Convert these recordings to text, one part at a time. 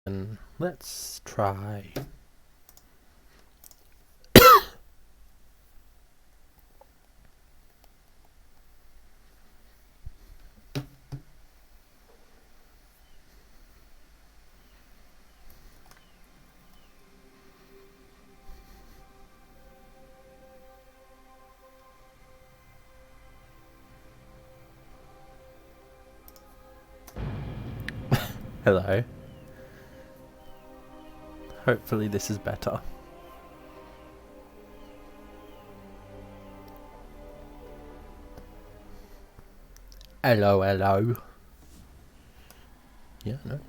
And let's try. Hello. Hopefully this is better. Hello, hello. Yeah, no.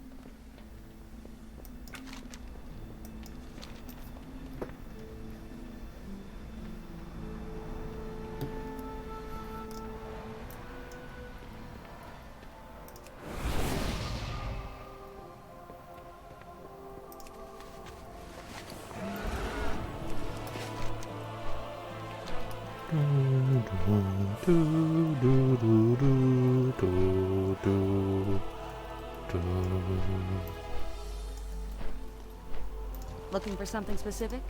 Looking for something specific?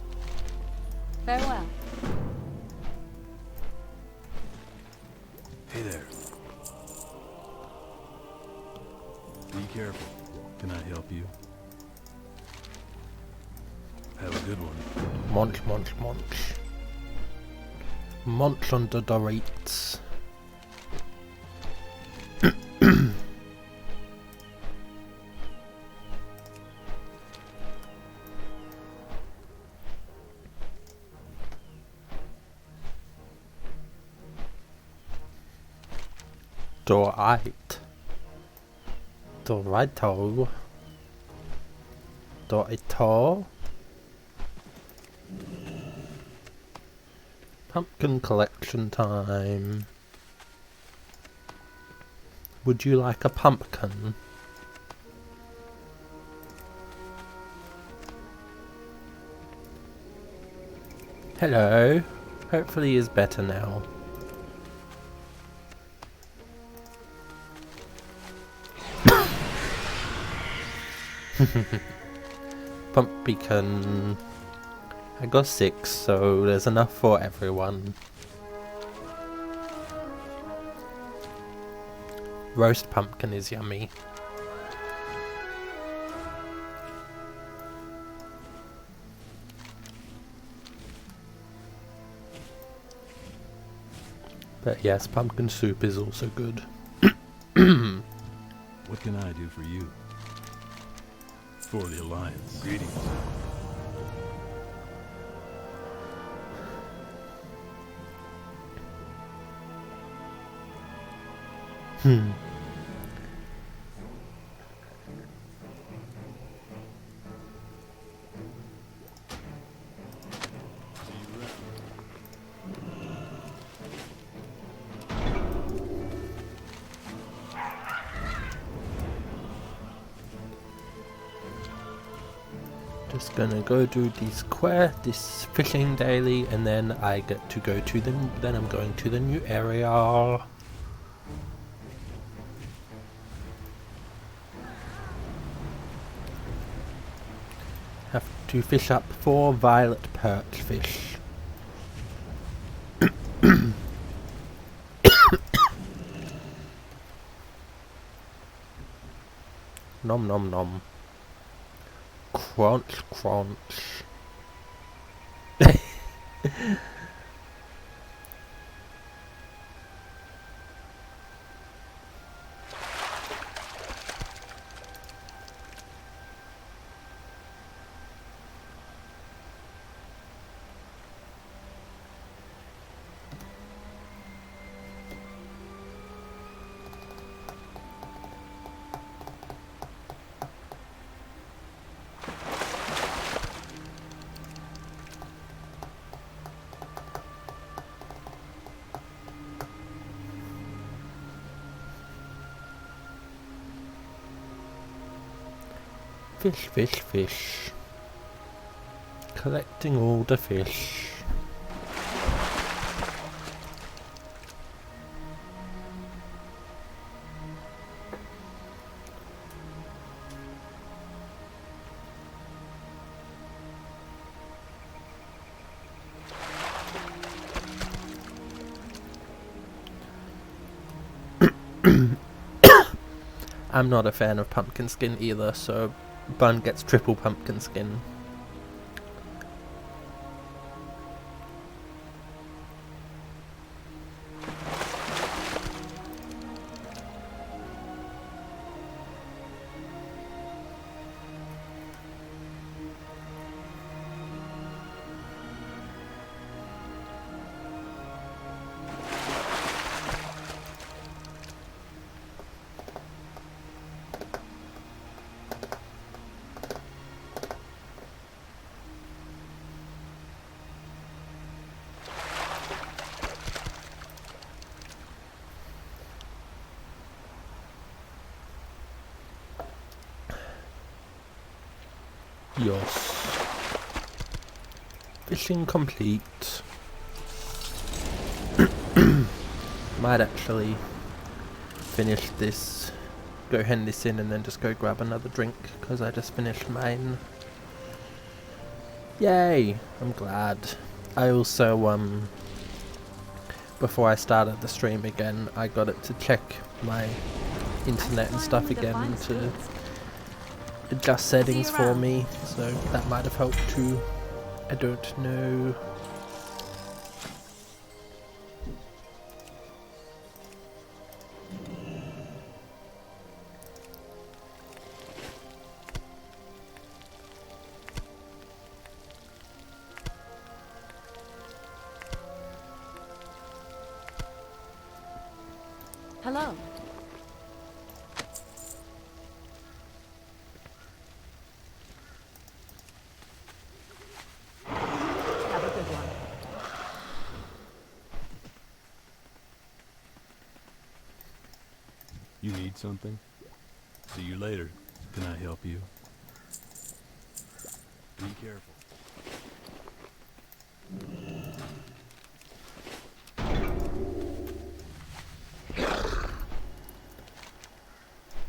Farewell. Hey there. Be careful. Can I help you? Have a good one. Munch, munch, munch. Munch under the rates. Alright. Righto. Righto. Pumpkin collection time. Would you like a pumpkin? Hello. Hopefully is better now. Pumpkin. I got 6, so there's enough for everyone. Roast pumpkin is yummy. But yes, pumpkin soup is also good. What can I do for you? For the Alliance. Greetings. Just gonna go do this fishing daily, and then I get to go to then I'm going to the new area. Have to fish up 4 violet perch fish. Nom nom nom. Crunch crunch. Fish, fish, fish. Collecting all the fish. I'm not a fan of pumpkin skin either, so Bun gets triple pumpkin skin. Yes. Fishing complete. Might actually finish this, go hand this in and then just go grab another drink because I just finished mine. Yay! I'm glad. I also, before I started the stream again, I got it to check my internet and stuff again to adjust settings for me, so that might have helped too. I don't know. Hello. Have a good one. You need something? See you later. Can I help you? Be careful.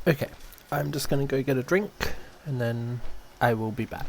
Okay, I'm just gonna go get a drink and then I will be back.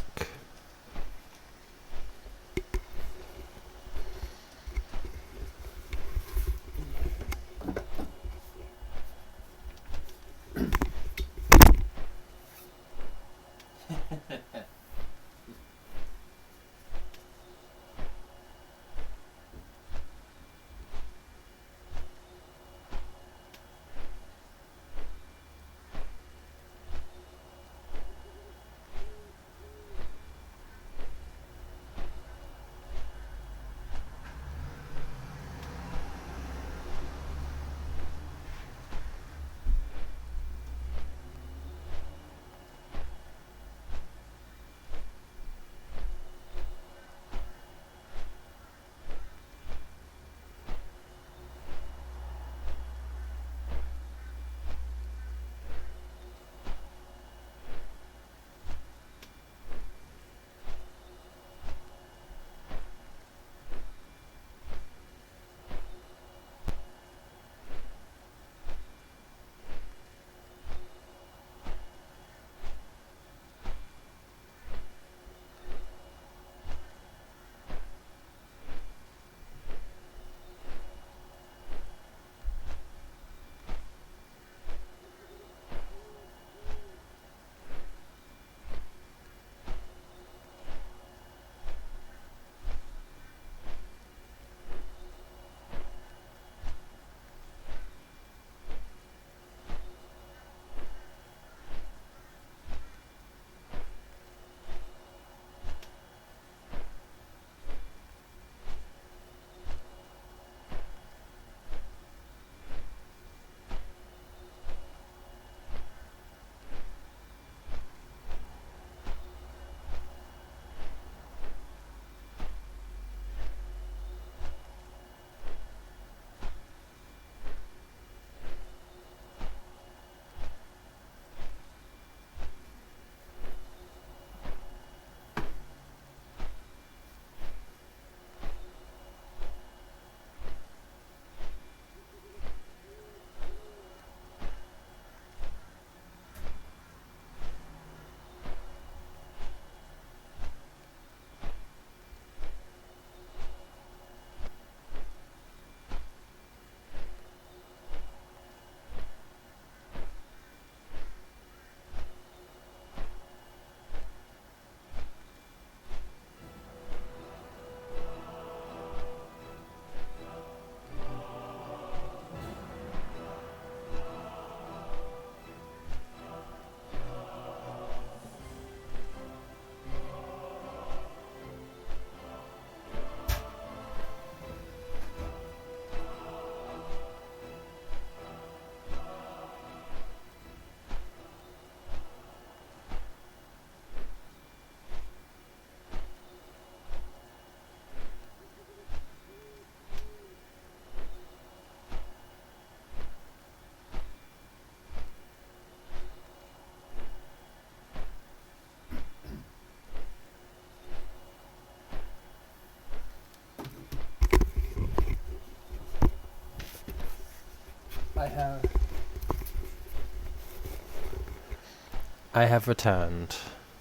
I have returned,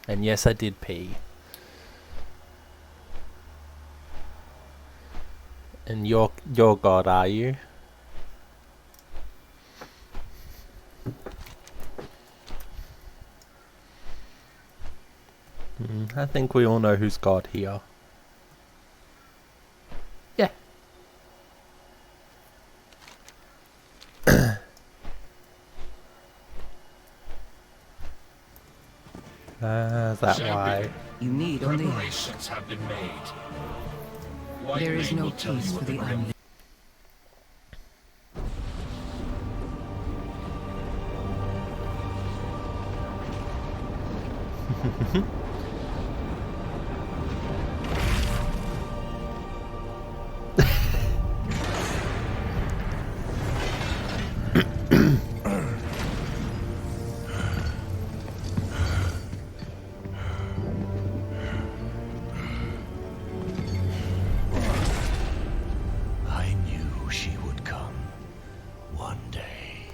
and yes, I did pee. And you're God, are you? I think we all know who's God here. Yeah. Is that why? You need only Preparations have been made. White there is Mane no will tell peace you for of the grim unleashed. I knew she would come one day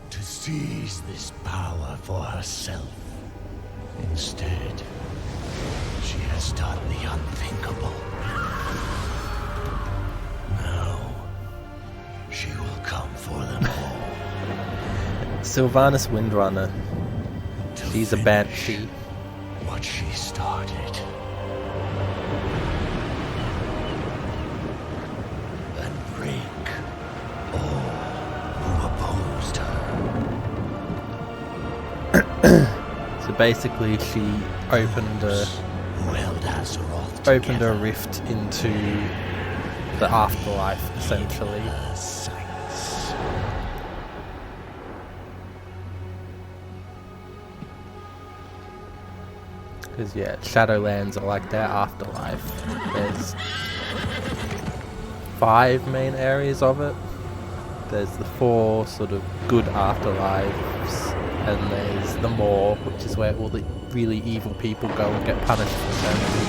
to seize this power for herself. Instead, she has done the unthinkable. Now, she will come for them all. Sylvanas Windrunner. to She's a finish banshee. what she started. And break all who opposed her. So basically, she opened Who held Azeroth a together. rift into the afterlife, essentially. Her sights. Because yeah, Shadowlands are like their afterlife. There's 5 main areas of it. There's the 4 sort of good afterlives, and there's the Maw, which is where all the really evil people go and get punished for eternity.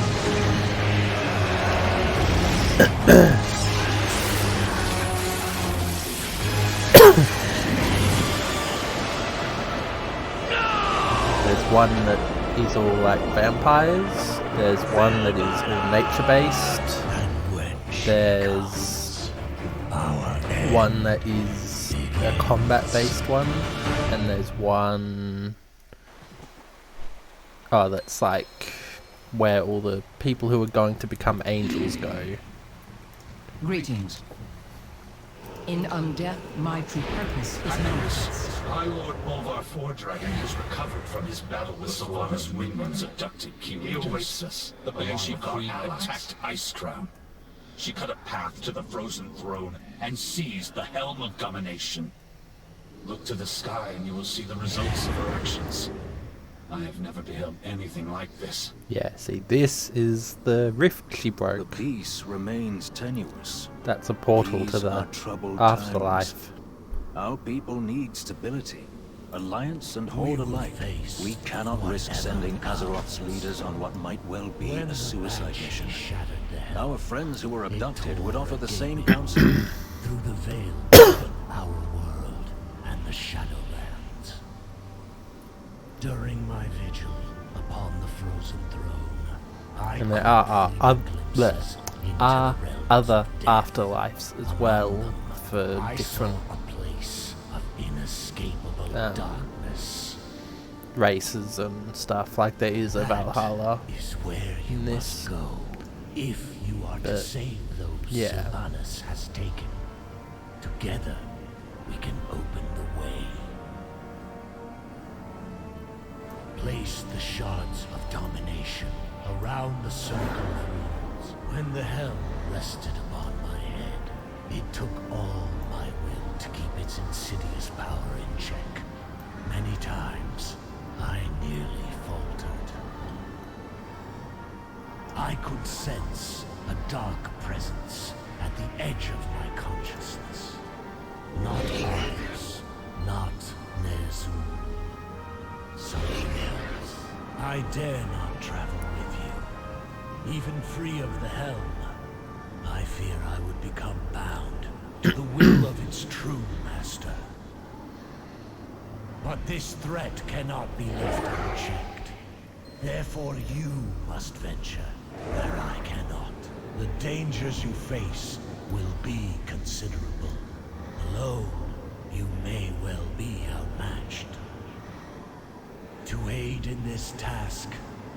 There's one that is all like vampires. There's one that is all nature based. And when she There's comes, our end one that is a combat based one, and there's one that's like where all the people who are going to become angels go. Greetings. In undeath, my true purpose is manifest. My Lord Bolvar Fordragon has recovered from his battle with Sylvanas Windrun's abducted key Oasis. The Banshee Queen attacked Icecrown. She cut a path to the frozen throne and seized the helm of domination. Look to the sky and you will see the results of her actions. I have never beheld anything like this. Yeah, see, this is the rift she The broke. peace remains tenuous. That's a portal to These the are troubled afterlife. times. Our people need stability. Alliance and Horde alike. We cannot risk sending Azeroth's leaders on what might well be a suicide mission. Our friends who were abducted would offer the same counsel. Through the veil of our world and the Shadowlands. During my vigil upon the frozen throne, I And there caught are glimpses into are the realms other of death. afterlives as well for I different saw a place of inescapable darkness. races and stuff. Like there is a That Valhalla. is where you in must this. go if you are to But, save those yeah. Sylvanas has taken. Together, we can open the way. Place the shards of domination around the circle of runes. When the helm rested upon my head, it took all my will to keep its insidious power in check. Many times, I nearly faltered. I could sense a dark presence at the edge of my consciousness. Not Arthas, not Ner'zhul. Something else. I dare not travel with you. Even free of the helm, I fear I would become bound to the will of its true master. But this threat cannot be left unchecked. Therefore you must venture where I cannot. The dangers you face will be considerable. Alone, you may well be outmatched. To aid in this task,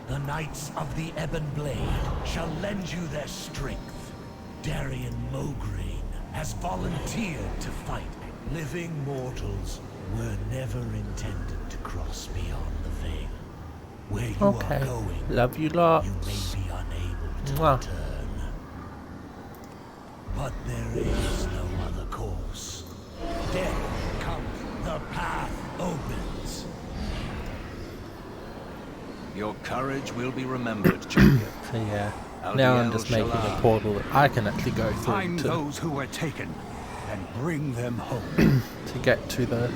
the Knights of the Ebon Blade shall lend you their strength. Darian Mograine has volunteered to fight. Living mortals were never intended to cross beyond the veil. Where you Okay. are going, Love you lots. you may be unable to Mwah. return. But there is no other course. Death comes, the path opens. Your courage will be remembered, champion. So yeah, now I'm just making a portal that I can actually go through Find to those who were taken and bring them home. to get to the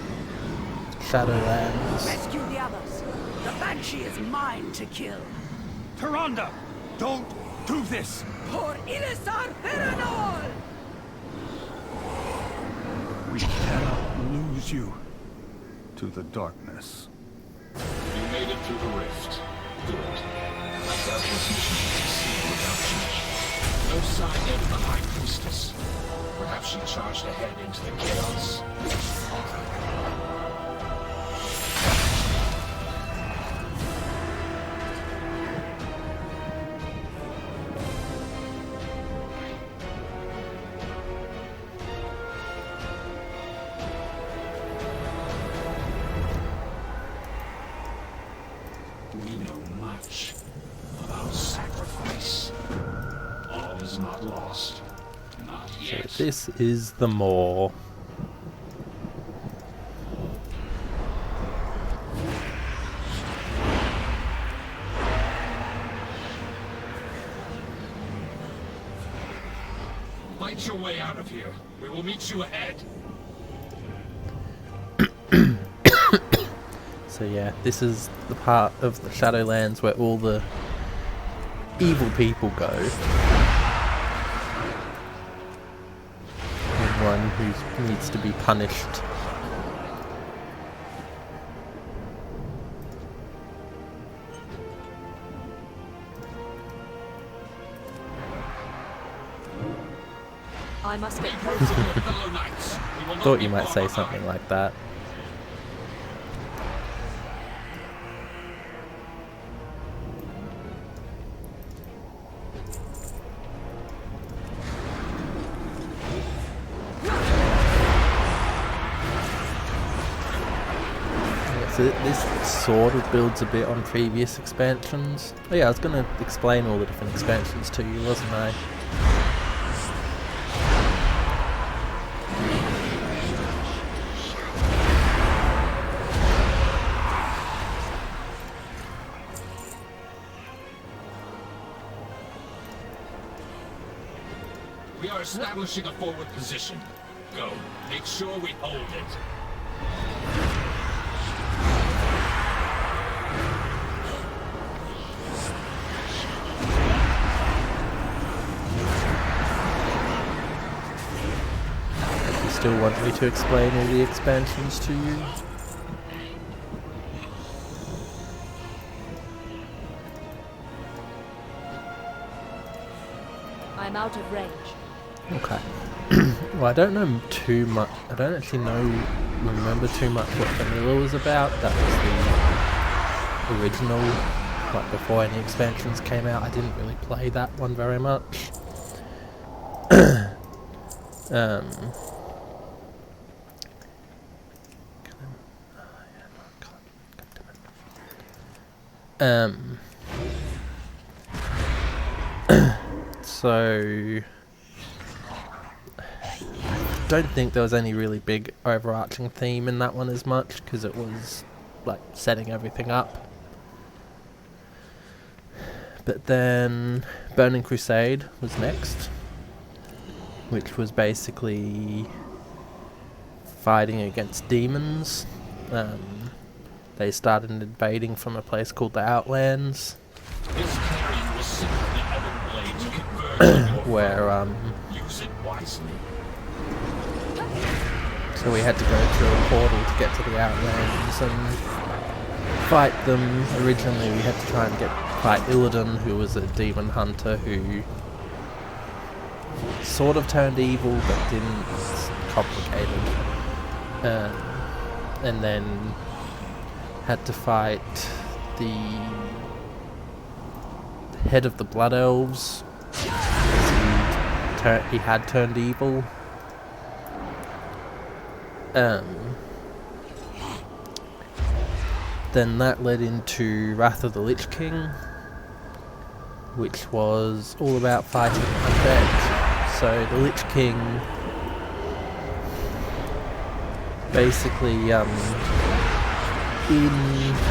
Shadowlands. Rescue the others. The Banshee is mine to kill. Tyrande, don't do this! For Ilisar Peranol! We cannot lose you to the darkness. You made it through the rift. Good. I doubt this mission will succeed without you. No sign yet of the High Priestess. Perhaps she charged ahead into the chaos. We know much about sacrifice. All is not lost. Not So yet. this is the Maw. Fight your way out of here. We will meet you ahead. So yeah, this is the part of the Shadowlands where all the evil people go. Everyone who needs to be punished. I must get Closer to your fellow knights. We will not Thought be you might far say behind. something like that. So this sort of builds a bit on previous expansions. Oh yeah, I was going to explain all the different expansions to you, wasn't I? We are establishing a forward position. Go. Make sure we hold it. You still want me to explain all the expansions to you? I'm out of range. Okay. Well, I don't know too much. I don't actually remember too much what Vanilla was about. That was the original, like before any expansions came out. I didn't really play that one very much. So I don't think there was any really big overarching theme in that one as much, because it was like setting everything up. But then Burning Crusade was next, which was basically fighting against demons. They started invading from a place called the Outlands, This carrion will sit on the Ebon Blade to converge on your where use it wisely. So we had to go through a portal to get to the Outlands and fight them. Originally we had to try and fight Illidan, who was a demon hunter who sort of turned evil but didn't. It's complicated. And then had to fight the head of the Blood Elves. He had turned evil. Then that led into Wrath of the Lich King, which was all about fighting undead. So the Lich King basically in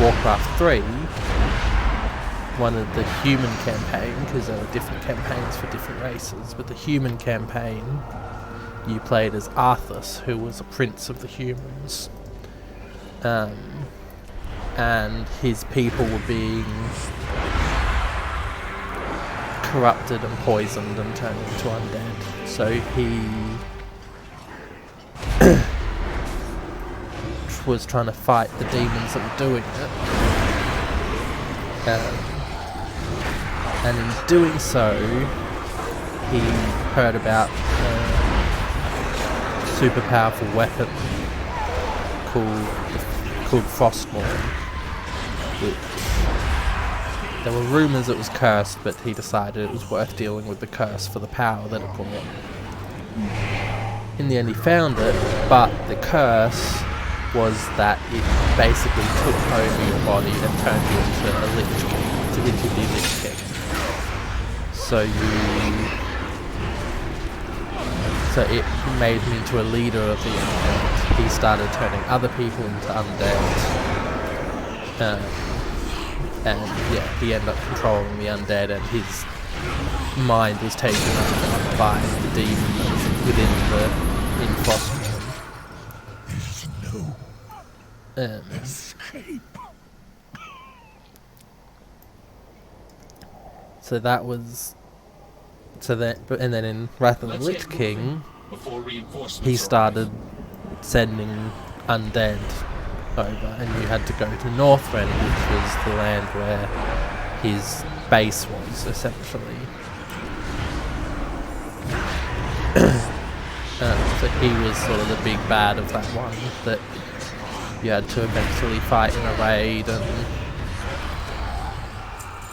Warcraft 3, one of the human campaign, because there were different campaigns for different races, but the human campaign you played as Arthas, who was a prince of the humans, and his people were being corrupted and poisoned and turned into undead. So he was trying to fight the demons that were doing it, and in doing so he heard about a super powerful weapon called Frostmourne, which there were rumours it was cursed, but he decided it was worth dealing with the curse for the power that it brought. In the end he found it, but the curse was that it basically took over your body and turned you into a Lich King, into the Lich King. So it made him into a leader of the undead. He started turning other people into undead. And yeah, he ended up controlling the undead, and his mind was taken over by the demons within Frostmourne. So that was. And then in Wrath of the Lich King, he started sending undead over, and you had to go to Northrend, which was the land where his base was, essentially. So he was sort of the big bad of that one, that you had to eventually fight in a raid, and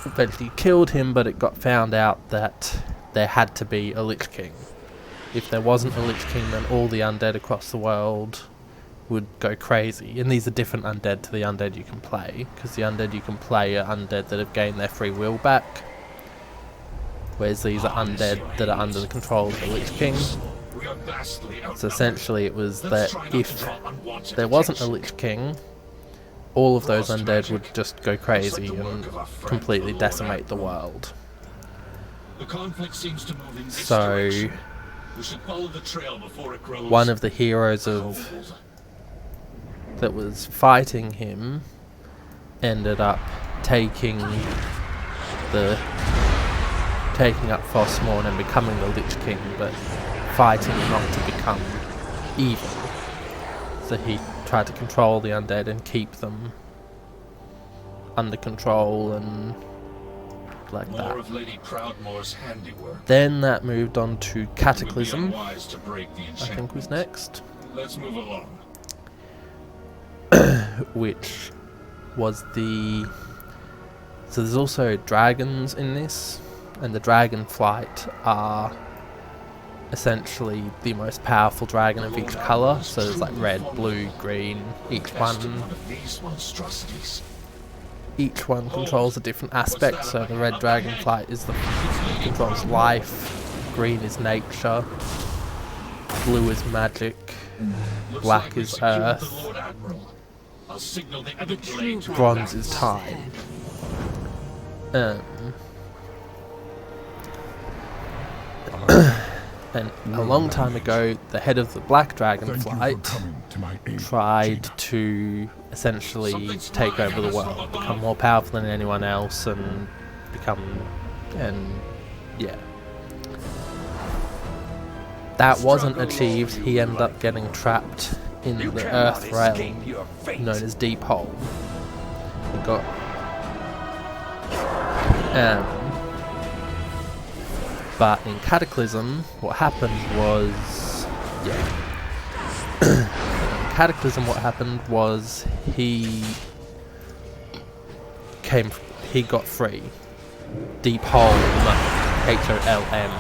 eventually killed him, but it got found out that there had to be a Lich King. If there wasn't a Lich King, then all the undead across the world would go crazy. And these are different undead to the undead you can play, because the undead you can play are undead that have gained their free will back, whereas these are undead that are under the control of the Lich King. So essentially it was that if there wasn't a Lich King, all of those undead would just go crazy and completely decimate the world. So one of the heroes that was fighting him ended up taking up Frostmourne and becoming the Lich King, but fighting not to become evil. So he tried to control the undead and keep them under control and like that. Then that moved on to Cataclysm, I think was next. Let's move along. Which was so there's also dragons in this, and the Dragonflight are essentially the most powerful dragon of each colour. So there's like red, blue, green, each one controls a different aspect. So the red Dragonflight controls life, green is nature, blue is magic, black is earth, bronze is time. And a long time ago, the head of the Black Dragonflight tried to essentially take over the world, become more powerful than anyone else, and yeah. That wasn't achieved. He ended up getting trapped in the Earth realm known as Deep Hole. We got but in Cataclysm, what happened was in Cataclysm, what happened was he got free. Deep Hole, Holm.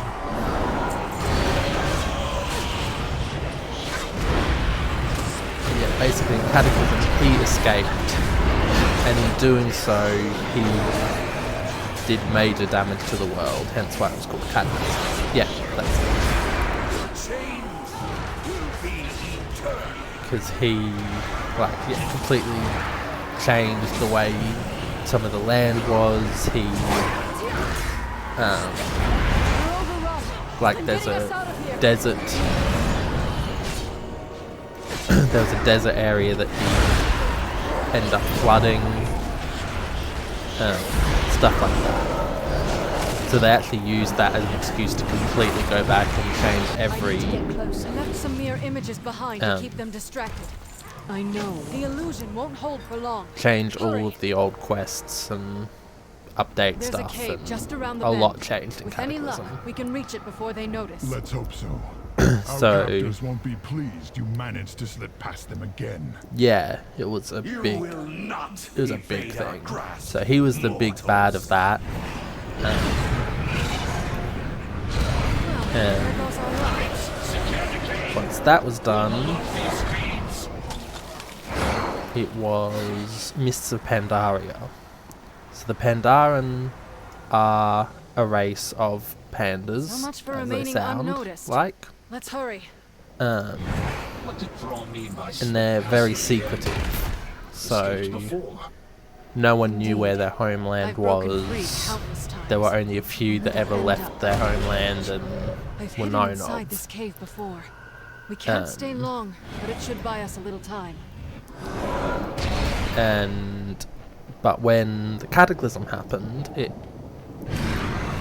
Yeah, basically in Cataclysm he escaped, and in doing so he did major damage to the world, hence why it was called Cataclysm. Yeah, that's it. Because he, completely changed the way some of the land was. He, there's a desert, there was a desert area that he ended up flooding, stuff like that. So they actually used that as an excuse to completely go back and change every... I need to get close. I left some mirror images behind to keep them distracted. I know. The illusion won't hold for long. Change all of the old quests and update There's stuff. A cave and just around the a bend. lot changed in With Cataclysm. any luck, we can reach it before they notice. Let's hope so. So, our captors won't be pleased you managed to slip past them again. Yeah, it was a big thing. So he was the big bad of that. And once that was done, it was Mists of Pandaria. So the Pandaren are a race of pandas, So much for as they remaining sound unnoticed. like. Let's hurry. What did Thrall mean by And they're very secretive. So no one knew where their homeland I've broken free was. countless times. There were only a few that ever left their homeland and I've were hidden known inside of. this cave before. We can't stay long, but it should buy us a little time. But when the Cataclysm happened, it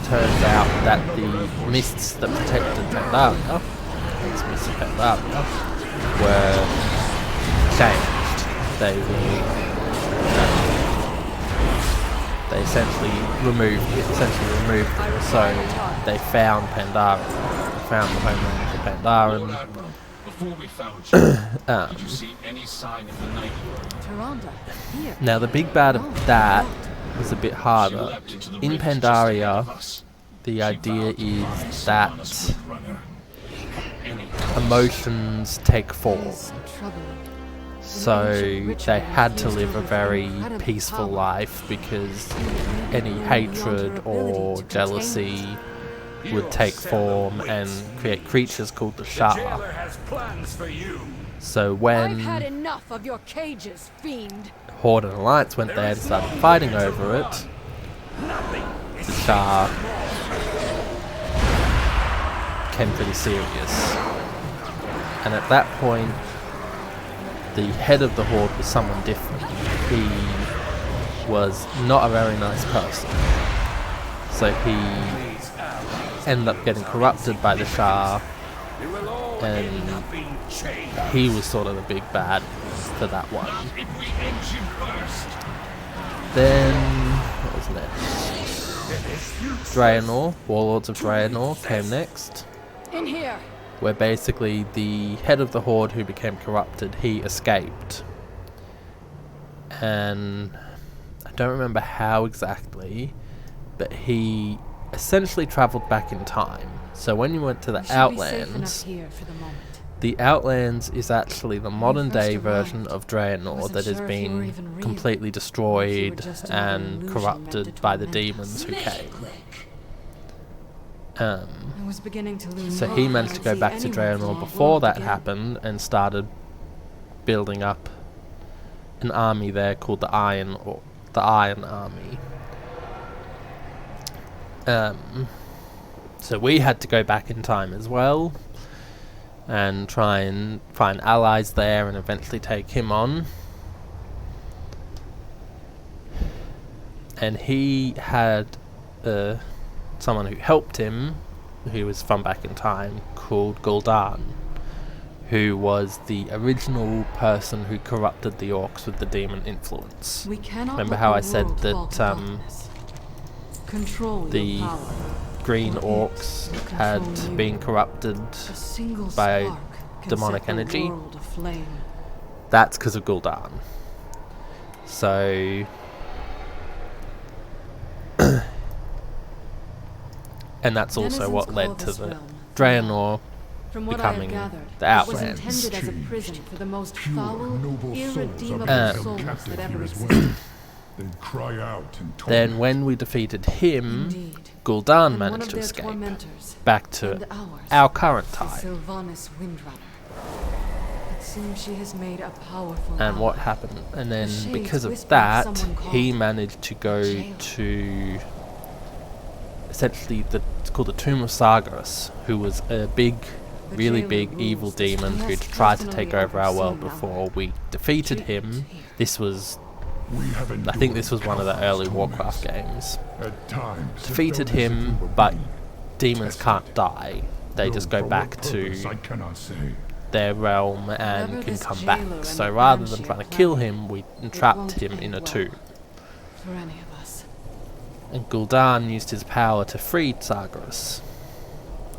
turned out that the mists that protected Pandaria, these mists of Pandaria, were changed. They essentially removed them. So they found Pandaria, found the homeland of Pandaria. Before we found you, did you see any sign of the night? Now the big bad of that was a bit harder. In Pandaria, the idea is that emotions take form. So they had to live a very peaceful life because any hatred or jealousy would take form and create creatures called the Shah. So when I've had enough of your cages, fiend. Horde and Alliance went there and started fighting over it, the Shah became pretty serious. And at that point, the head of the Horde was someone different. He was not a very nice person. So he ended up getting corrupted by the Shah, and he was sort of the big bad for that one. Then, what was next? Draenor, Warlords of Draenor came next. In here. Where basically the head of the Horde who became corrupted, he escaped. And I don't remember how exactly, but he essentially travelled back in time. So when you went to the Outlands, the Outlands is actually the modern day version of Draenor that has been completely destroyed and corrupted by the demons who came. So he managed to go back to Draenor before that happened and started building up an army there called the Iron Army. So we had to go back in time as well and try and find allies there and eventually take him on. And he had someone who helped him, who was from back in time, called Gul'dan, who was the original person who corrupted the orcs with the demon influence. We cannot Remember let how the I said world fall that to darkness. Control the your power. green It orcs will had control you. been corrupted A single by spark can demonic set the energy? world aflame. That's because of Gul'dan. So... and that's also Denizens what call led to this the realm Draenor From what I have becoming gathered, the it was Outlands. intended as a prison for the most Pure, foul, noble souls are irredeemable being held souls captive that ever here as well. existed. They cry out and torment. Then when we defeated him, Indeed. Gul'dan And one managed of to their escape tormentors, back to and ours, our current the time. Sylvanas Windrunner. It seems she has made a powerful And what ally. happened? And then shades because of whispered that, someone called he managed to go jailer. to essentially it's called the Tomb of Sargeras, who was a big, The really jailer big rules evil this demon place. who'd He has tried to take personally over our world overseen our before we defeated him. treatment here. This was, We have I think this was one of the endured early countless Warcraft torments. games. At times, Defeated it felt as if we him, were but being demons tested. can't die. They Though just go for back what to purpose, I cannot say. their realm and Whatever can this come jailer back. and So the rather than Banshee trying are to kill planning, him, we it entrapped won't him end in a well tomb. for any of us. And Gul'dan used his power to free Sargeras.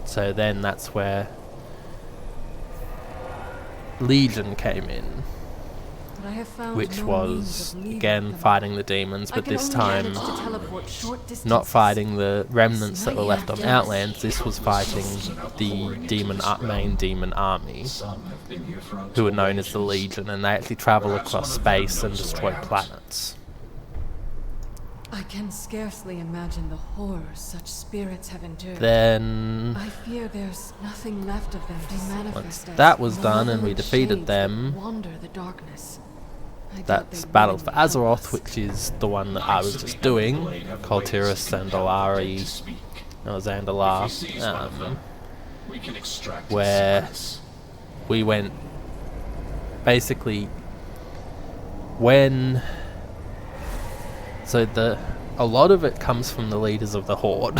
So then that's where Legion came in, But I have found which no was means of leaving again them. fighting the demons, I but can this only time manage to teleport short not distances. fighting the remnants that were left on Yes. Outlands. This was fighting the main demon army, Some have been here for who were known as the ages. Legion, and they actually travel Perhaps across one of them space and knows a destroy way out. planets. I can scarcely imagine the horrors such spirits have endured. Then I fear there's nothing left of them to manifest once as that was done and we malevolent defeated shades that them, wander the darkness. I doubt that's they Battle for willingly help Azeroth, us. which is the one that I was just doing. Koltiris, Zandalari, Zandalar, We can extract his where secrets. we went basically when a lot of it comes from the leaders of the Horde.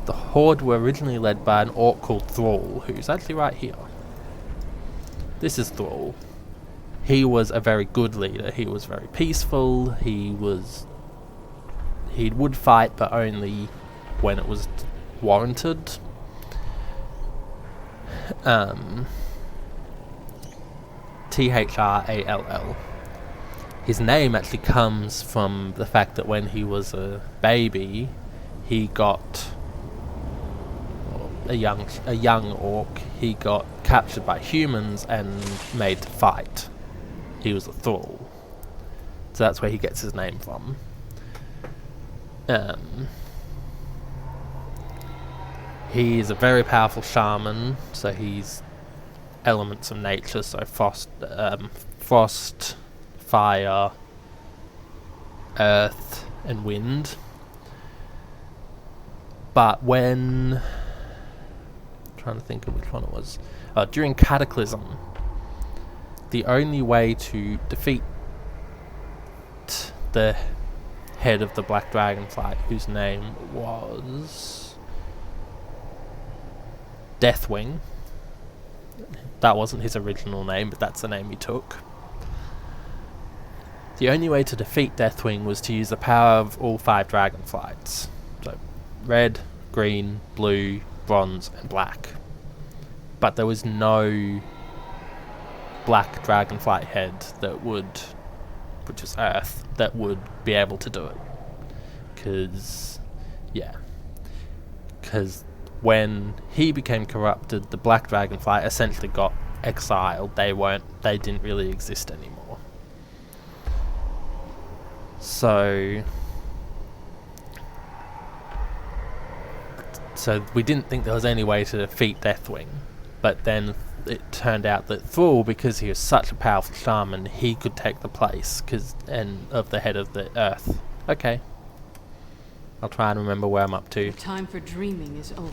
The Horde were originally led by an orc called Thrall, who's actually right here. This is Thrall. He was a very good leader. He was very peaceful. He would fight, but only when it was warranted. Thrall. His name actually comes from the fact that when he was a baby, he got a young orc. He got captured by humans and made to fight. He was a thrall, so that's where he gets his name from. He is a very powerful shaman, so he's elements of nature, so frost, fire, earth, and wind. But when... I'm trying to think of which one it was. During Cataclysm, the only way to defeat the head of the Black Dragonfly, whose name was Deathwing. That wasn't his original name, but that's the name he took. The only way to defeat Deathwing was to use the power of all 5 dragonflights. So, red, green, blue, bronze, and black. But there was no black dragonflight head that would, which is Earth, that would be able to do it. Because when he became corrupted, the black dragonfly essentially got exiled. They didn't really exist anymore. So we didn't think there was any way to defeat Deathwing, but then it turned out that Thrall, because he was such a powerful shaman, he could take the place of the head of the Earth. Okay. I'll try and remember where I'm up to. The time for dreaming is over.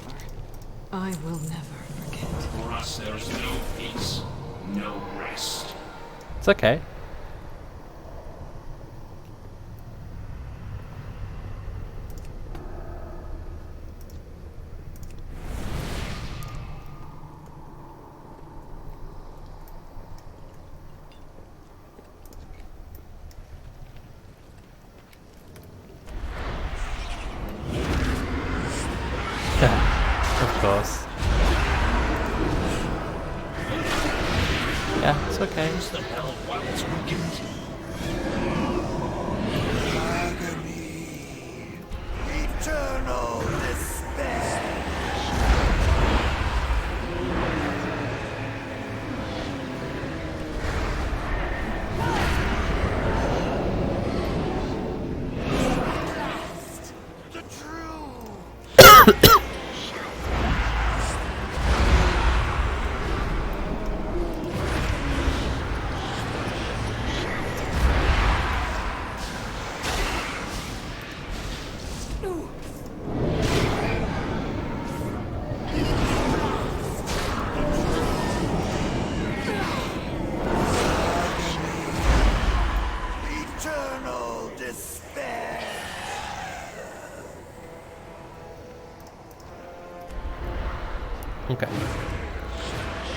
I will never forget. For us, there's no peace, no rest. It's okay. course. Yeah, it's okay. Use the hell while it's weakened. Agony. Eternal despair. The true. Eternal despair. Okay.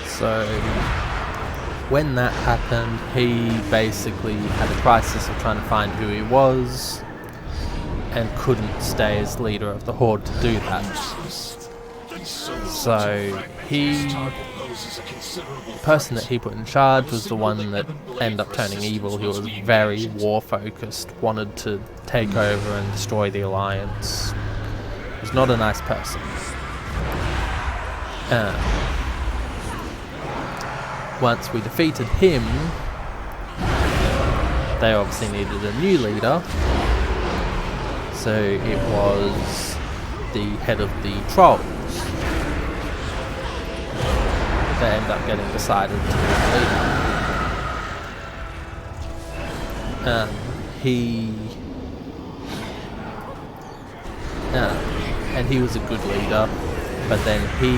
So when that happened, he basically had a crisis of trying to find who he was and couldn't stay as leader of the Horde to do that. So the person that he put in charge was the one that ended up turning evil. He was very war focused, wanted to take over and destroy the Alliance. He was not a nice person. Once we defeated him, they obviously needed a new leader. So it was the head of the trolls that ended up getting decided to be the leader. And he was a good leader, but then he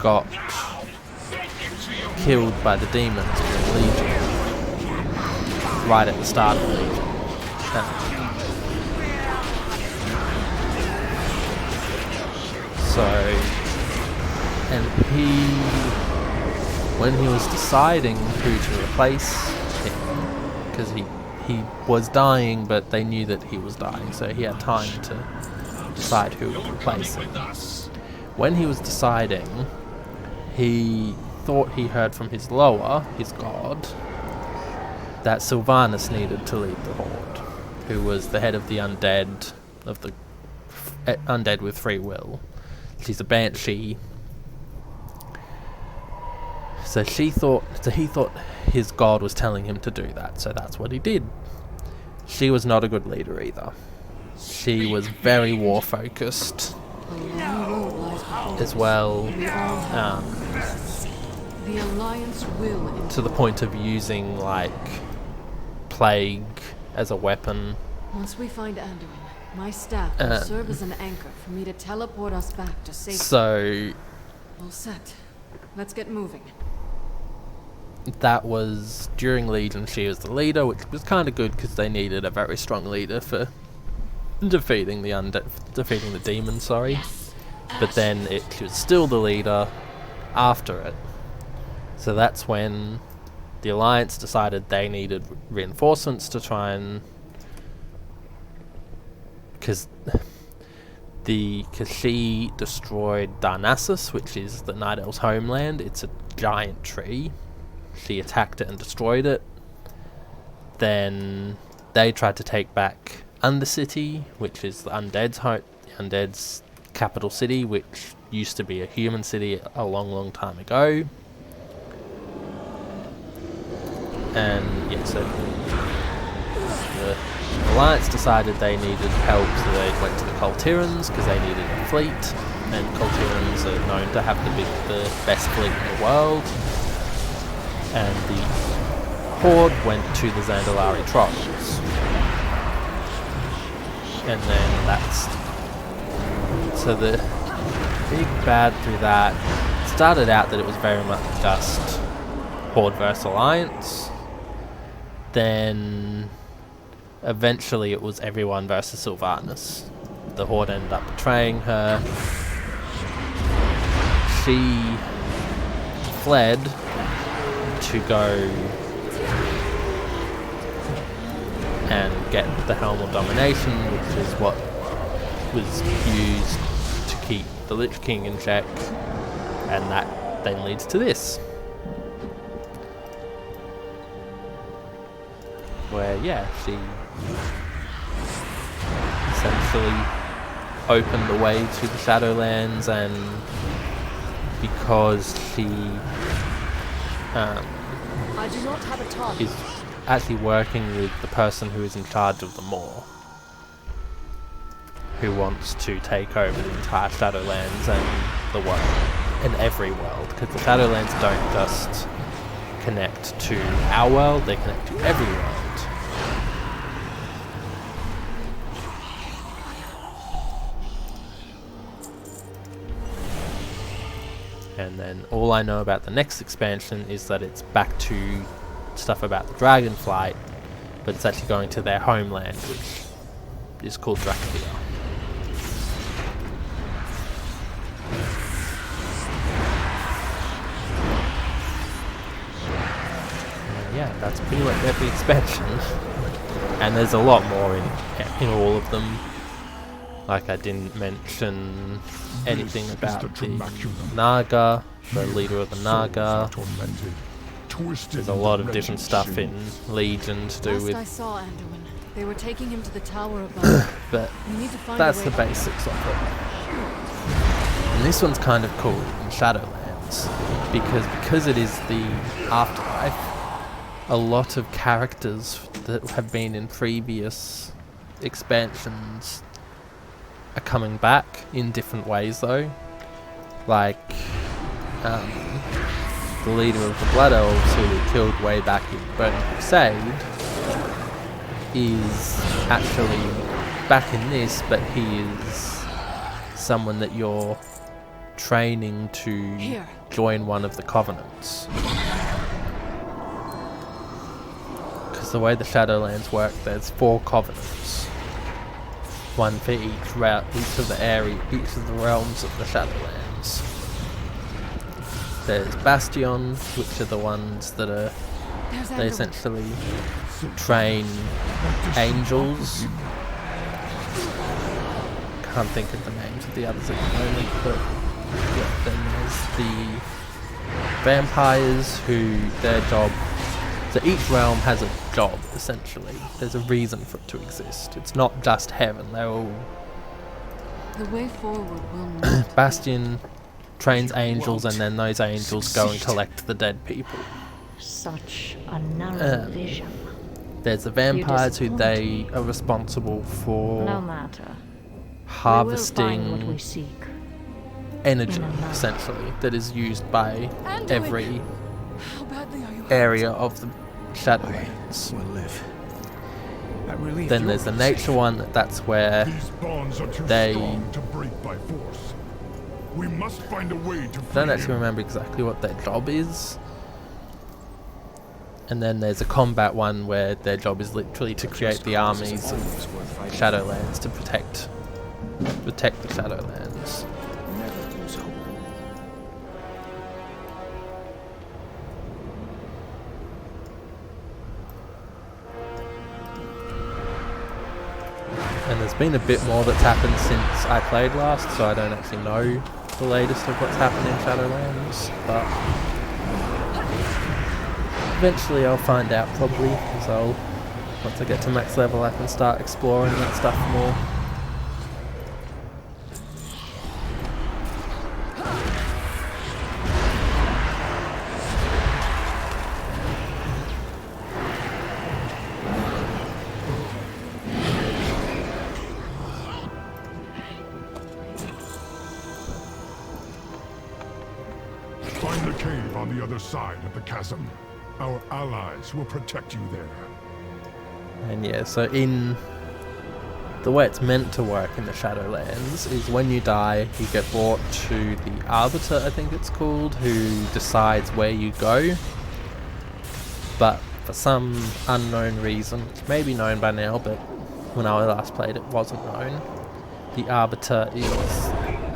got killed by the demons in the Legion right at the start of the Legion. And when he was deciding who to replace him, because he was dying, but they knew that he was dying, so he had time to decide who would replace him. When he was deciding, he thought he heard from his lower, his god, that Sylvanas needed to lead the Horde, who was the head of the undead, of the undead with free will. She's a banshee. So he thought his god was telling him to do that, so that's what he did. She was not a good leader either. She was very war focused as well, The Alliance will to the point of using like plague as a weapon. Once we find Anduin, my staff will serve as an anchor for me to teleport us back to safety. So All set. Let's get moving. that was during Legion. She was the leader, which was kind of good because they needed a very strong leader for defeating the demon. Sorry, but then she was still the leader after it. So that's when the Alliance decided they needed reinforcements to try and, because she destroyed Darnassus, which is the Night Elf's homeland. It's a giant tree. She attacked it and destroyed it. Then they tried to take back Undercity, which is the Undead's capital city, which used to be a human city a long, long time ago. And yeah, so the Alliance decided they needed help, so they went to the Kultirans because they needed a fleet, and Kultirans are known to have the best fleet in the world. And the Horde went to the Zandalari Trolls. And then so the big bad through that started out that it was very much just Horde versus Alliance. Then eventually it was everyone versus Sylvanas. The Horde ended up betraying her. She fled to go and get the Helm of Domination, which is what was used keep the Lich King in check, and that then leads to this. Where, yeah, she essentially opened the way to the Shadowlands, and because she I do not have a target. is actually working with the person who is in charge of them all, who wants to take over the entire Shadowlands and the world, and every world, because the Shadowlands don't just connect to our world, they connect to every world. And then all I know about the next expansion is that it's back to stuff about the Dragonflight, but it's actually going to their homeland, which is called Dracula. And yeah, that's pretty much every expansion. And there's a lot more in all of them. Like, I didn't mention anything about the Naga, the leader of the Naga. There's a lot of different stuff in Legion to do with. I saw Anduin. They were taking him to the tower above. But We need to find that's a the way basics of it. And this one's kind of cool in Shadowlands because it is the afterlife. A lot of characters that have been in previous expansions are coming back in different ways, though. Like the leader of the Blood Elves, who were killed way back in Burning Crusade, is actually back in this, but he is someone that you're training to join one of the Covenants. Because the way the Shadowlands work, there's 4 Covenants. One for each of the realms of the Shadowlands. There's Bastion, which are the ones that are, they essentially train angels. Can't think of the names of the others at the moment, but yeah, then there's the vampires, who their job, so each realm has a job, essentially. There's a reason for it to exist. It's not just heaven, they're all... The way forward will not Bastion trains angels, and then those angels go and collect the dead people. Such a narrow vision. There's the vampires, who they are responsible for No matter. harvesting We will find what we seek. energy, essentially, that is used by Anduin! every How badly are you area of the Shadowlands. Will live. Then there's the nature one, that's where These bonds are too they strong to break by force. We must find a way to free don't actually him. remember exactly what their job is. And then there's a combat one where their job is literally to create the armies of Shadowlands to protect the Shadowlands. Never lose hope. And there's been a bit more that's happened since I played last, so I don't actually know the latest of what's happened in Shadowlands, but eventually I'll find out, probably, because once I get to max level, I can start exploring that stuff more. Find the cave on the other side of the chasm. Our allies will protect you there. And yeah, so in the way it's meant to work in the Shadowlands is when you die, you get brought to the Arbiter, I think it's called, who decides where you go. But for some unknown reason, it may be known by now, but when I last played it wasn't known, the Arbiter is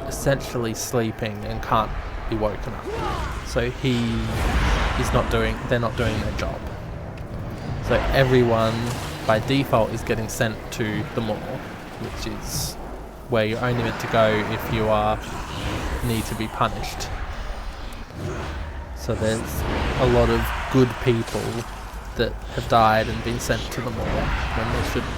essentially sleeping and can't be woken up. So they're not doing their job. So everyone by default is getting sent to the Maw, which is where you're only meant to go if you are need to be punished. So there's a lot of good people that have died and been sent to the Maw when they shouldn't.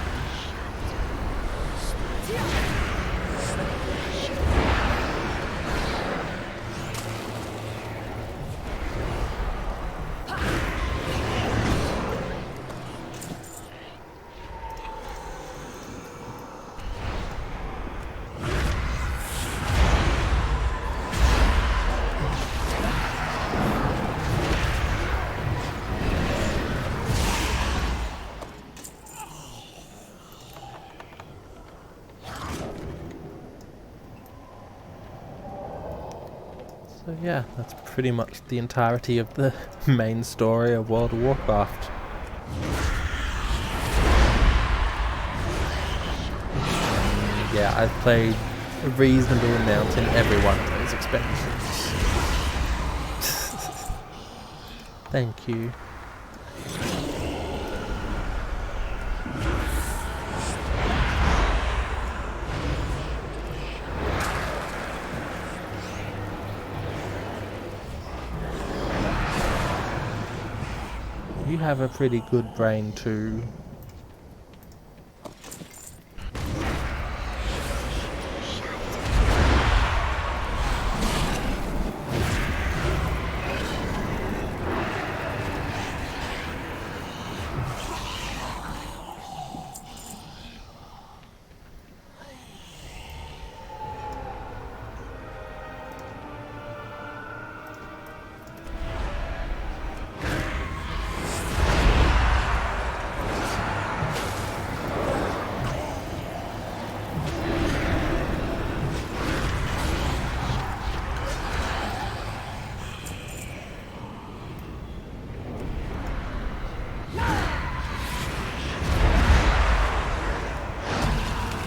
So yeah, that's pretty much the entirety of the main story of World of Warcraft. Yeah, I've played a reasonable amount in every one of those expansions. Thank you. You have a pretty good brain too.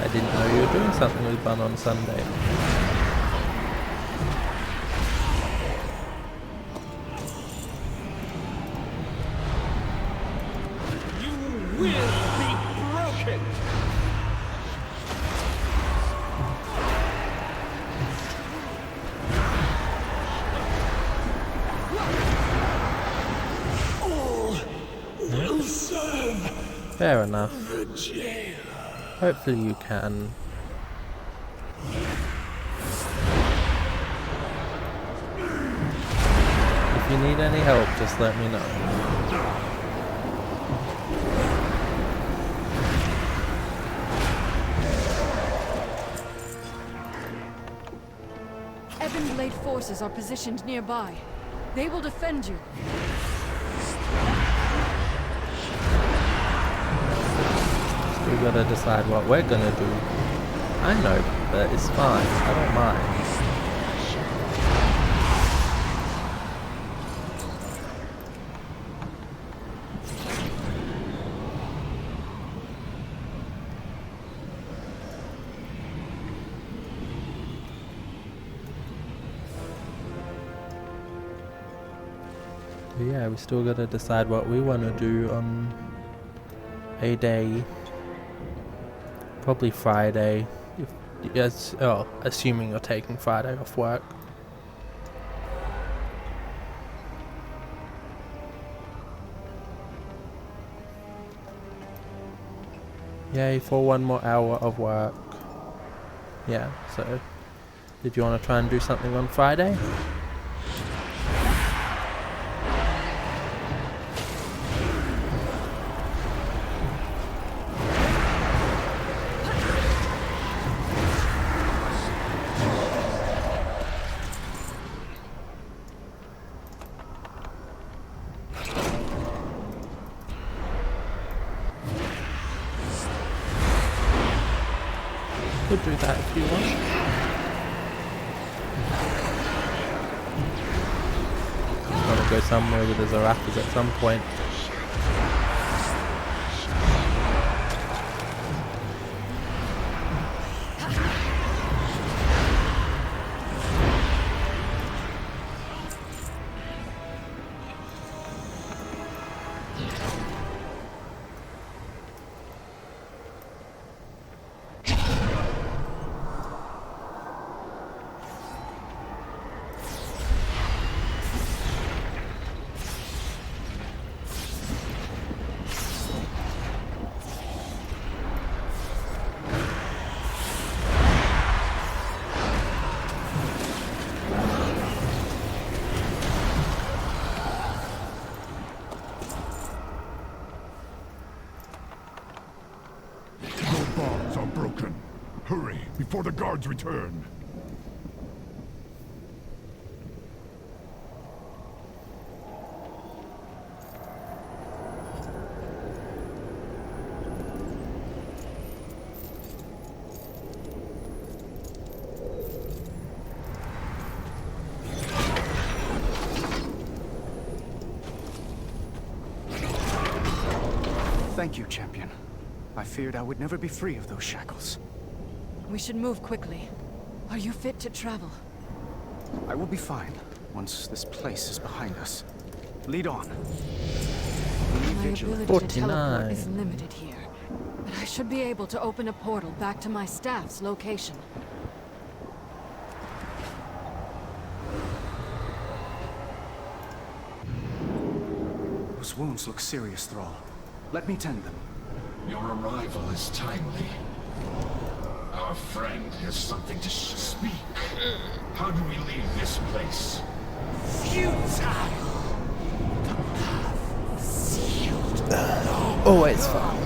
I didn't know you were doing something with Bun on Sunday. You will be broken! All will serve. Fair enough. The jail. Hopefully you can. If you need any help, just let me know. Ebonblade forces are positioned nearby. They will defend you. We gotta decide what we're gonna do. I know, but it's fine. I don't mind. But yeah, we still gotta decide what we wanna do on a day. Probably Friday, if yes. Oh, assuming you're taking Friday off work. Yay for one more hour of work. Yeah. So, did you want to try and do something on Friday? Could do that if you want. Want to go somewhere with the Zarappas at some point. Hurry, before the guards return. Thank you, champion. I feared I would never be free of those shackles. We should move quickly. Are you fit to travel? I will be fine once this place is behind us. Lead on. My ability to teleport is limited here, but I should be able to open a portal back to my staff's location. Those wounds look serious, Thrall. Let me tend them. Your arrival is timely. Our friend has something to speak. How do we leave this place? Futile! The path sealed. Always fun.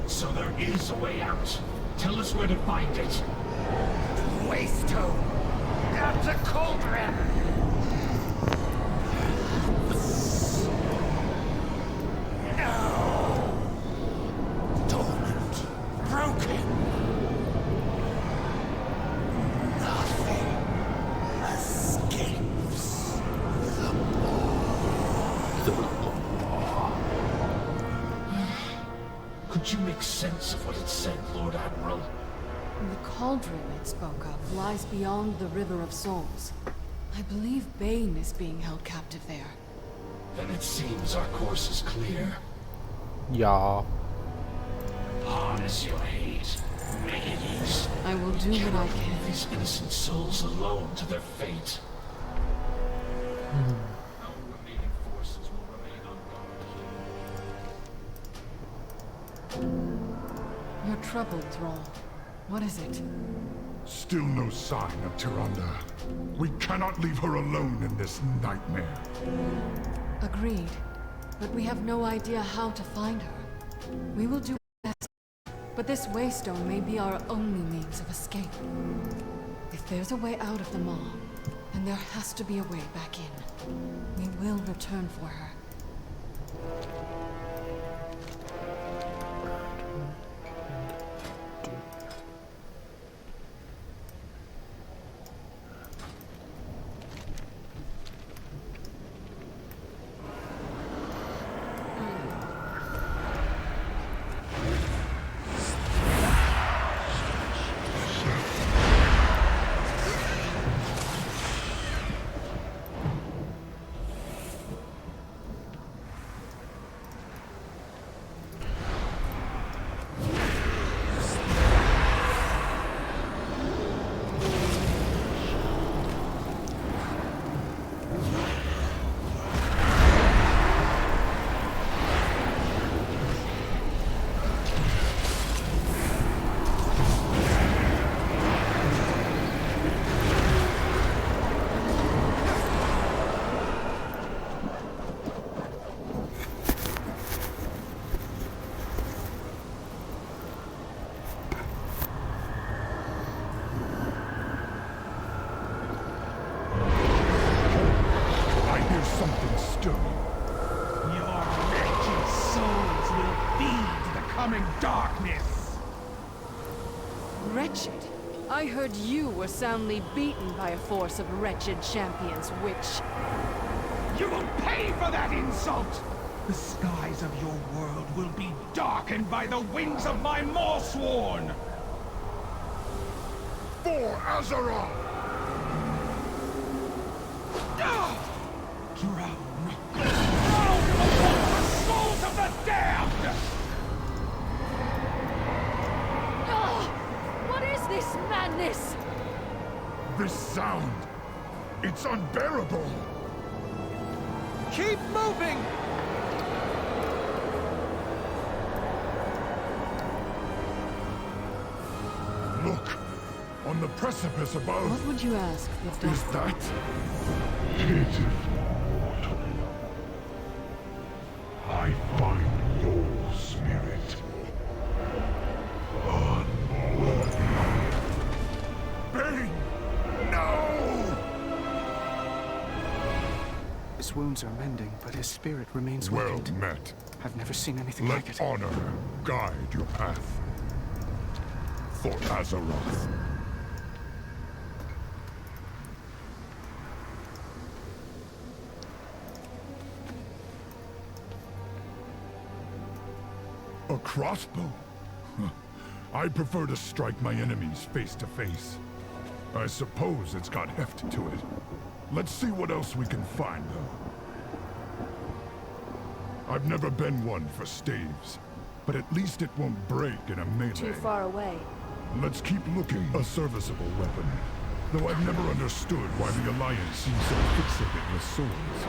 So there is a way out. Tell us where to find it. Waystone! At the cauldron! Could you make sense of what it said, Lord Admiral? The cauldron it spoke of lies beyond the River of Souls. I believe Bane is being held captive there. Then it seems our course is clear. Yeah. Harness your hate. Make it east. I will do what I can. Leave these innocent souls alone to their fate. Our remaining forces will remain on guard here. You're troubled, Thrall. What is it? Still no sign of Tyrande. We cannot leave her alone in this nightmare. Agreed. But we have no idea how to find her. We will do our best. But this waystone may be our only means of escape. If there's a way out of the maw, then there has to be a way back in. We will return for her. Darkness! Wretched? I heard you were soundly beaten by a force of wretched champions, witch. You will pay for that insult! The skies of your world will be darkened by the wings of my Morsworn! For Azeroth! Drown! Drown before the souls of the damned! What is this madness? This sound! It's unbearable! Keep moving! Look! On the precipice above! What would you ask if Is that... pitiful mortal? I find your spirit. His wounds are mending, but his spirit remains Well weakened. met. I've never seen anything like Let it. honor guide your path. For Azeroth. A crossbow? Huh. I prefer to strike my enemies face to face. I suppose it's got heft to it. Let's see what else we can find, though. I've never been one for staves, but at least it won't break in a melee. Too far away. Let's keep looking. A serviceable weapon. Though I've never understood why the Alliance seems so fixated with swords.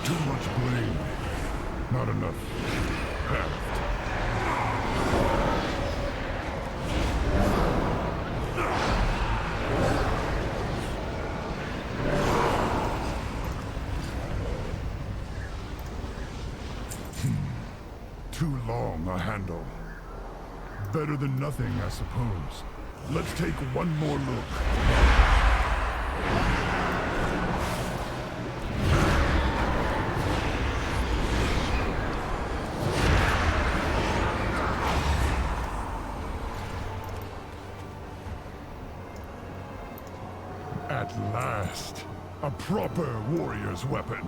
Too much blade. Not enough heft. Too long a handle. Better than nothing, I suppose. Let's take one more look. At last, a proper warrior's weapon.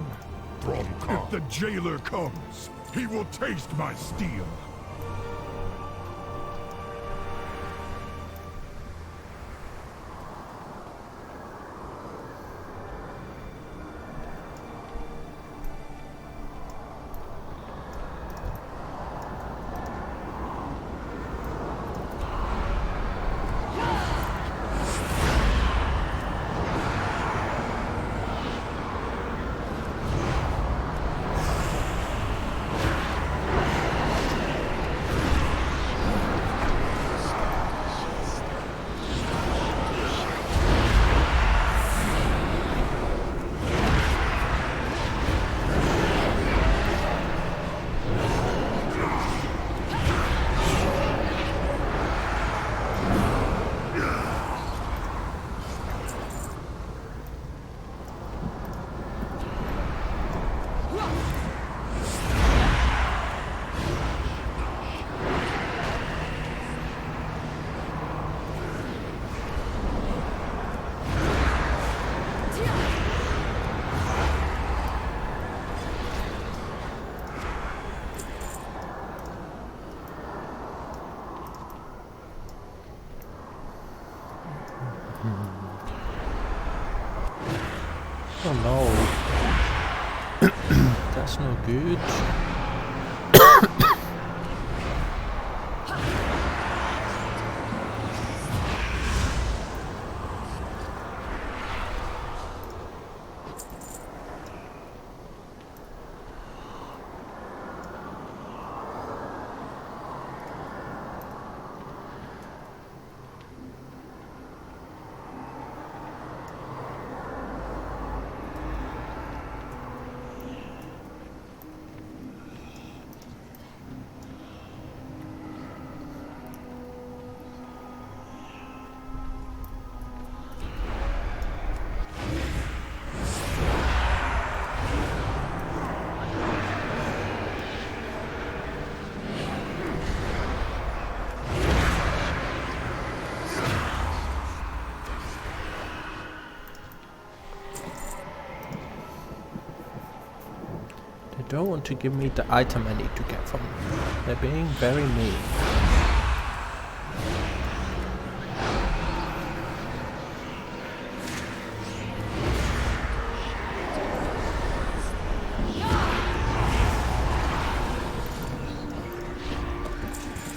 If the jailer comes, he will taste my steel. Oh no. That's no good. They don't want to give me the item I need to get from them. They're being very mean.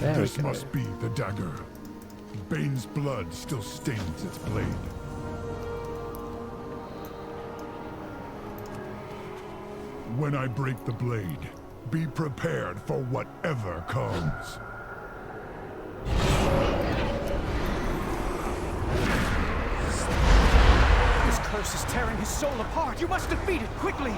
This must be the dagger. Bane's blood still stains its blade. When I break the blade, be prepared for whatever comes. This curse is tearing his soul apart. You must defeat it quickly.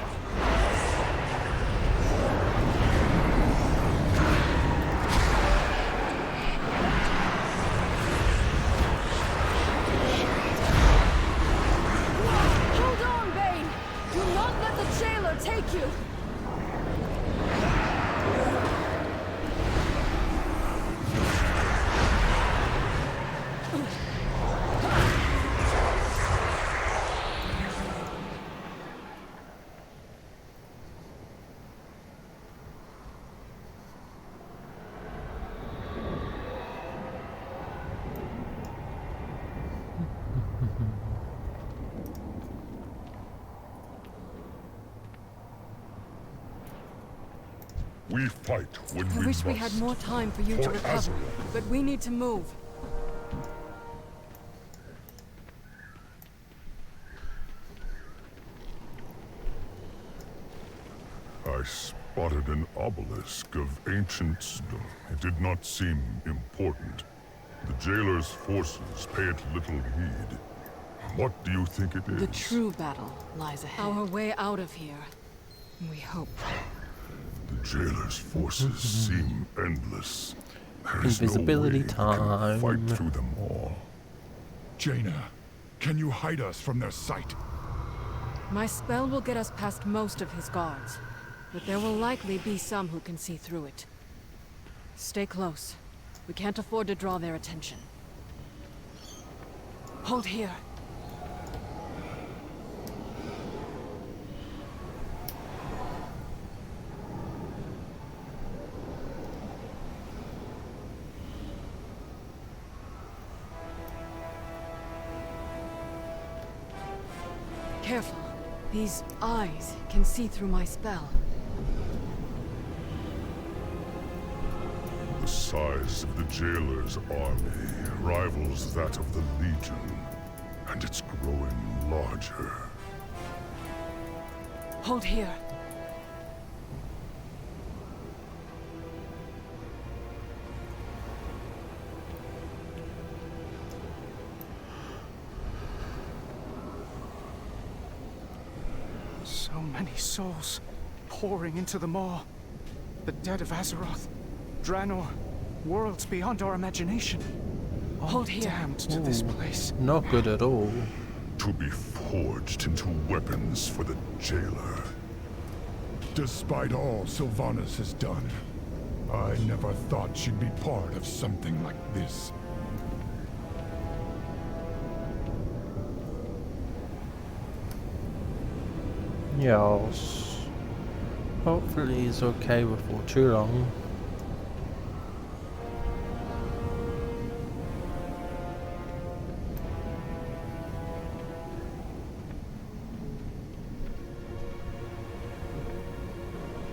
Hold on, Bane! Do We fight when I we wish must. we had more time for you to For recover, Azeroth. but we need to move. I spotted an obelisk of ancient stone. It did not seem important. The jailer's forces pay it little heed. What do you think it is? The true battle lies ahead. Our way out of here. We hope. The jailer's forces seem endless. There is Invisibility no way you time. can fight through them all. Jaina, can you hide us from their sight? My spell will get us past most of his guards, but there will likely be some who can see through it. Stay close. We can't afford to draw their attention. Hold here. Careful. These eyes can see through my spell. The size of the jailer's army rivals that of the Legion, and it's growing larger. Hold here. So many souls pouring into the maw. The dead of Azeroth, Draenor, worlds beyond our imagination. All Hold here. damned to this place. Not good at all. To be forged into weapons for the jailer. Despite all Sylvanas has done, I never thought she'd be part of something like this. Yes. Hopefully he's okay before too long.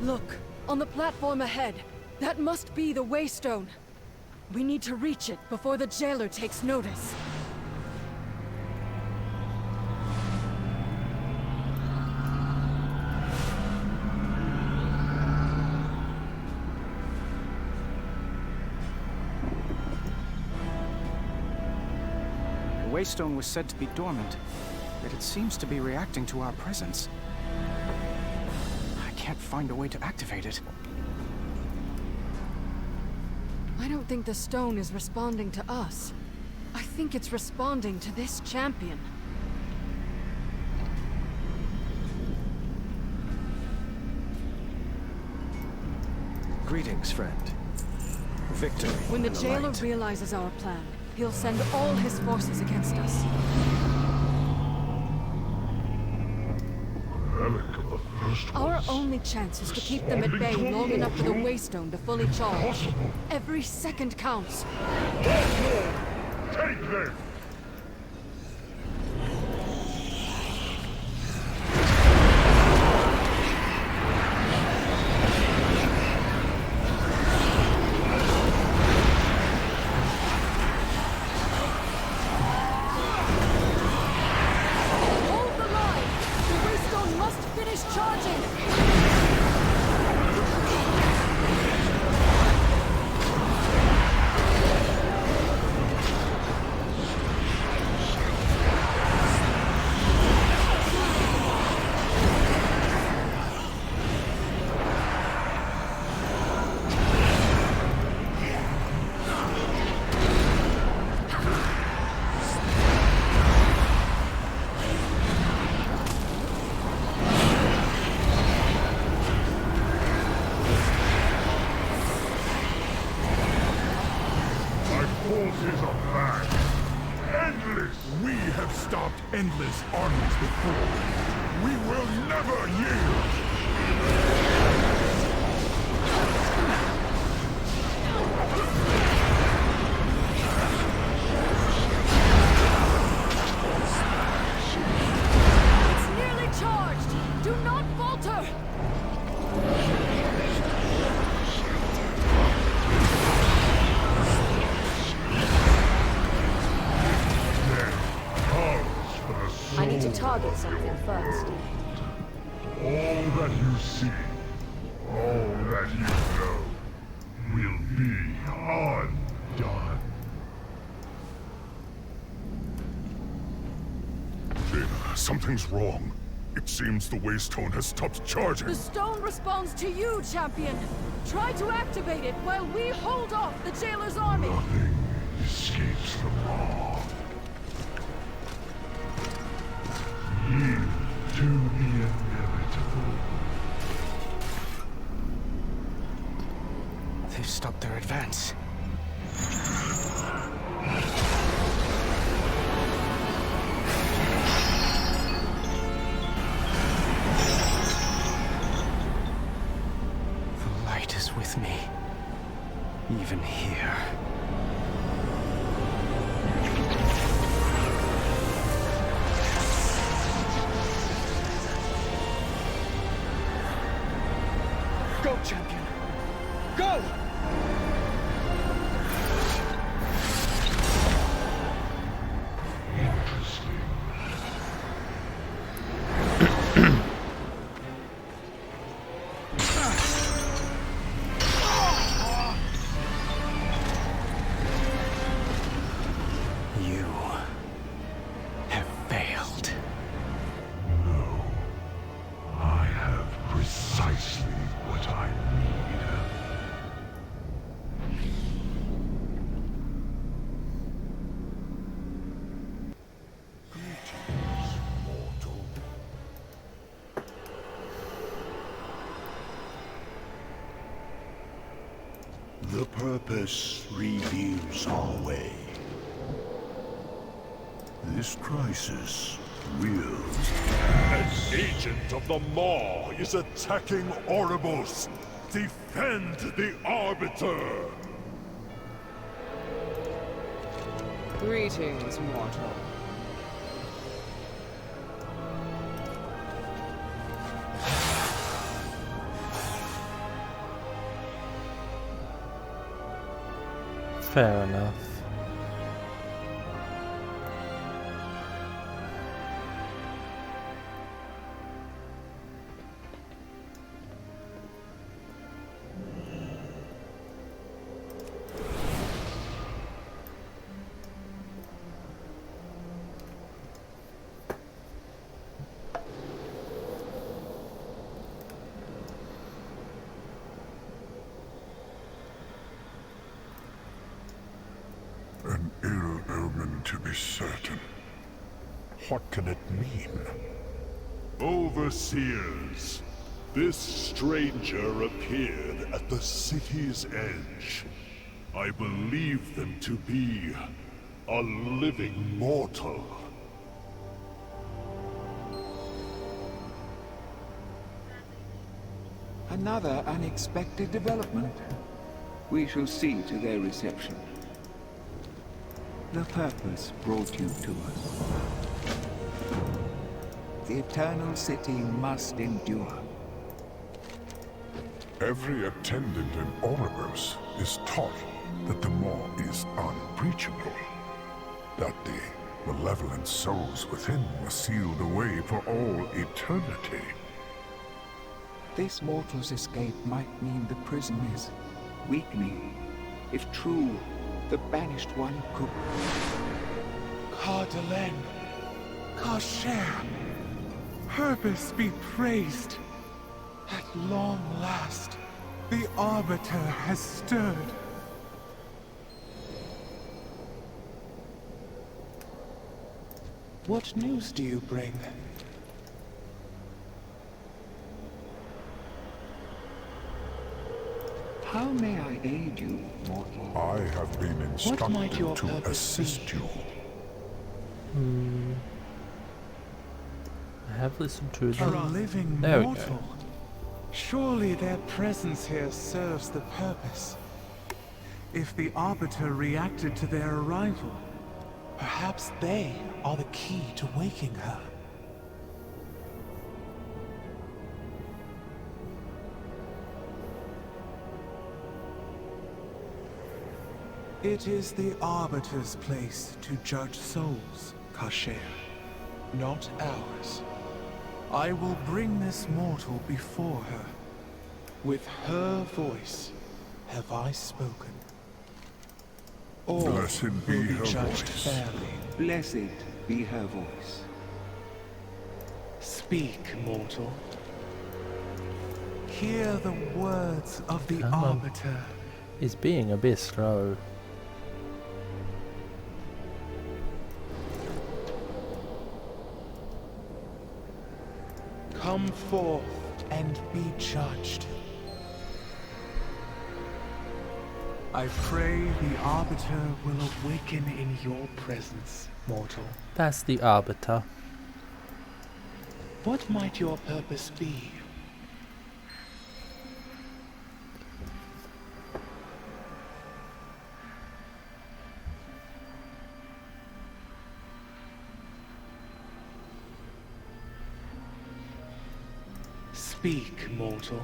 Look, on the platform ahead. That must be the Waystone. We need to reach it before the jailer takes notice. The Waystone was said to be dormant, yet it seems to be reacting to our presence. I can't find a way to activate it. I don't think the stone is responding to us. I think it's responding to this champion. Greetings, friend. Victory. When the in jailer light. realizes our plan, he'll send all his forces against us. Relic of the first Our ones. only chance is to keep them at bay long enough for the Waystone to fully charge. Possible. Every second counts. Take them! Hold the line! The Waystone must finish charging! My forces are back. Endless! We have stopped endless armies before. We will never yield! It's nearly charged! Do not falter! target something first. All that you see, all that you know, will be undone. Jaina, something's wrong. It seems the Waystone has stopped charging. The stone responds to you, champion. Try to activate it while we hold off the Jailer's army. Nothing escapes the law. Yield to the inevitable. They've stopped their advance. The light is with me, even here. Go, champion! Go! You have failed. No. I have precisely what I need. Greetings, mortal. The purpose reveals our way. This crisis will. An agent of the Maw is attacking Oribos. Defend the Arbiter! Greetings, mortal. Fair enough. An ill omen, to be certain. What can it mean? Overseers, this stranger appeared at the city's edge. I believe them to be a living mortal. Another unexpected development. We shall see to their reception. The purpose brought you to us. The Eternal City must endure. Every attendant in Oribos is taught that the Maw is unbreachable. That the malevolent souls within were sealed away for all eternity. This mortal's escape might mean the prison is weakening. If true, the Banished One could... Cardelen, Kasher, purpose be praised. At long last, the Arbiter has stirred. What news do you bring? How may I aid you, mortal? I have been instructed to assist you. I have listened to A them. living There we mortal. go. Surely their presence here serves the purpose. If the Arbiter reacted to their arrival, perhaps they are the key to waking her. It is the Arbiter's place to judge souls, Kasher. not ours. I will bring this mortal before her. With her voice have I spoken. All Blessed be will be her judged voice. fairly. Blessed be her voice. Speak, mortal. Hear the words of the Come on. Arbiter. He's being a bit slow. Come forth and be judged. I pray the Arbiter will awaken in your presence, mortal. That's the Arbiter. What might your purpose be? Speak, mortal.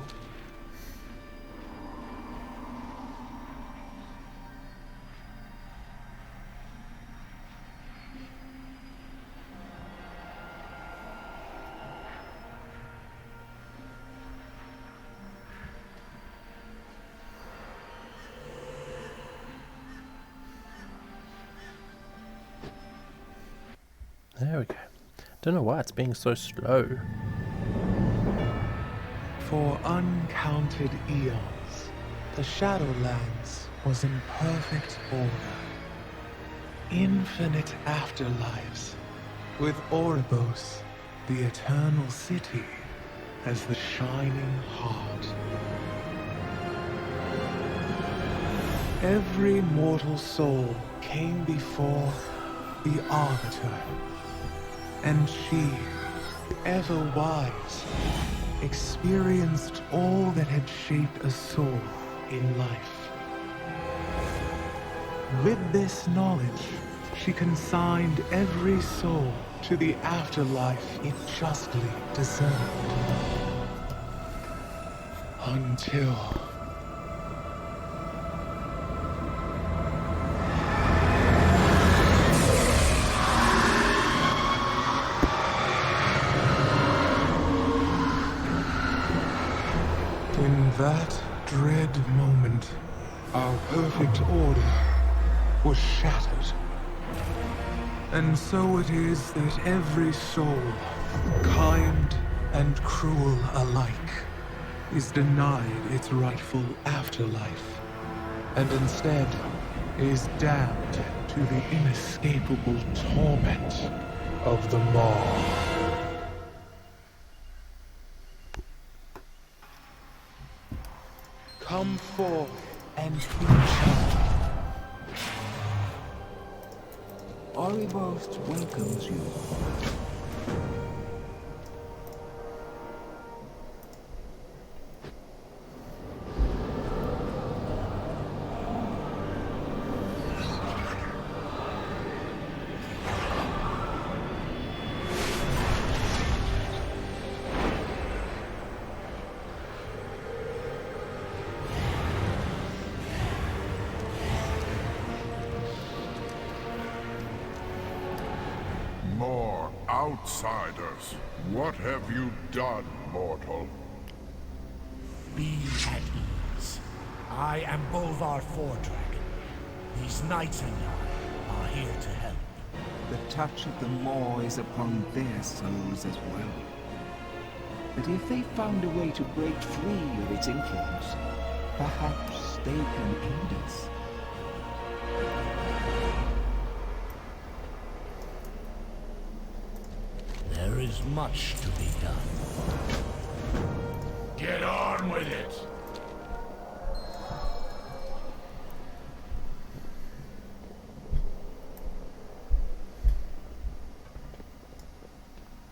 There we go. Don't know why it's being so slow. For uncounted eons, the Shadowlands was in perfect order. Infinite afterlives, with Oribos, the eternal city, as the shining heart. Every mortal soul came before the Arbiter, and she, ever wise, experienced all that had shaped a soul in life. With this knowledge, she consigned every soul to the afterlife it justly deserved. Until... in that dread moment, our perfect order was shattered. And so it is that every soul, kind and cruel alike, is denied its rightful afterlife, and instead is damned to the inescapable torment of the Maw. Come forth and be judged. Oribos welcomes you. More outsiders. What have you done, mortal? Be at ease. I am Bolvar Fordragon. These knights and I are here to help. The touch of the Maw is upon their souls as well. But if they found a way to break free of its influence, perhaps they can aid us. There is much to be done. Get on with it!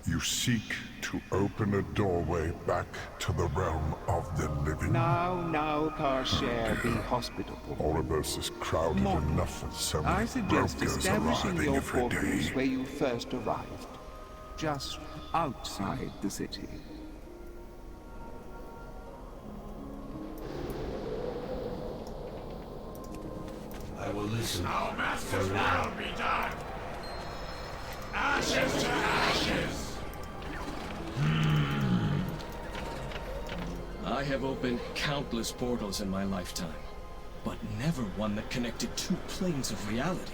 You seek to open a doorway back to the realm of the living. Now, Parshare, be hospitable. Oribos is crowded Mortal, enough with so I many suggest brokers establishing arriving your every quarters day. where you first arrived. Just outside the city. I will listen. Our master's will be done! Ashes to ashes! I have opened countless portals in my lifetime, but never one that connected two planes of reality.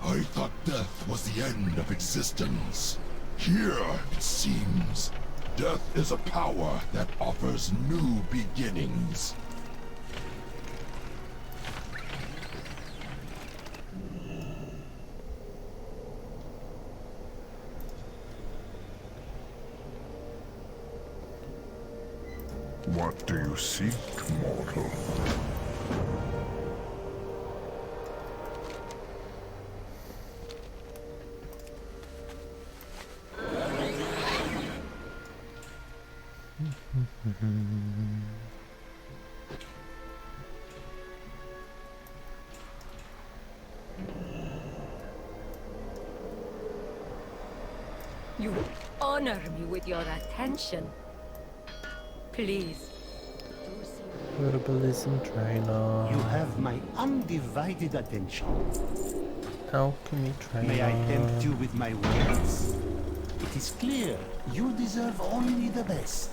I thought death was the end of existence. Here, it seems, death is a power that offers new beginnings. What do you seek, mortal? You honor me with your attention. Please. Herbalism trainer. You have my undivided attention. Alchemy trainer. May I tempt you with my words? It is clear you deserve only the best.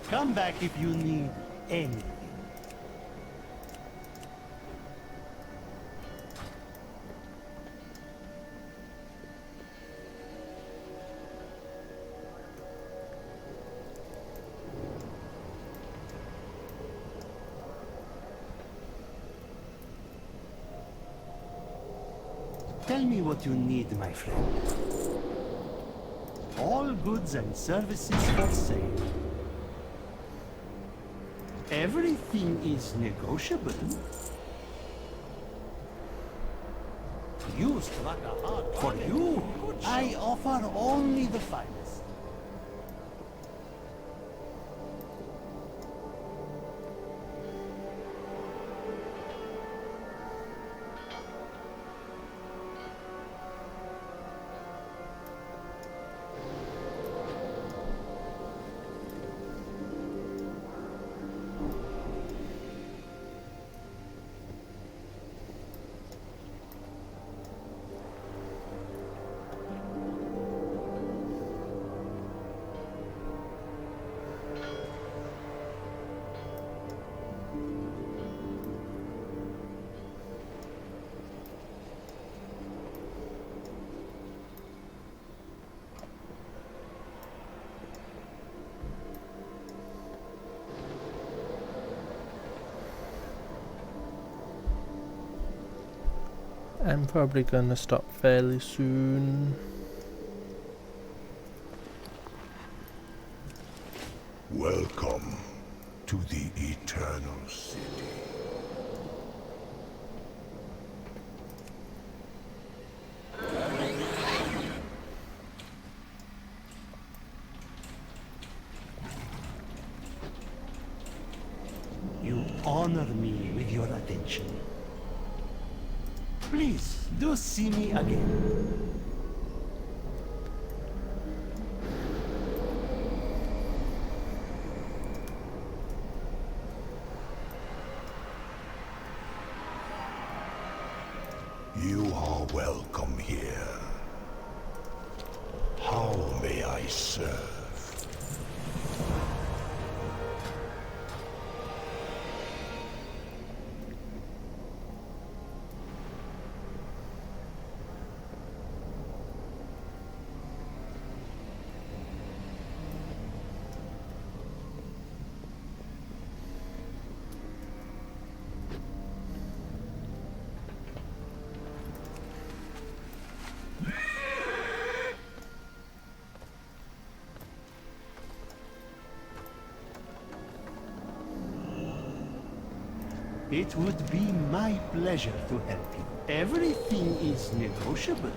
Come back if you need anything. Tell me what you need, my friend. All goods and services for sale. Everything is negotiable. You struck a hard for you. I offer only the finest. I'm probably gonna stop fairly soon. Welcome to the Eternal City. You honor me with your attention. Please, do see me again. You are welcome here. How may I serve? It would be my pleasure to help you. Everything is negotiable.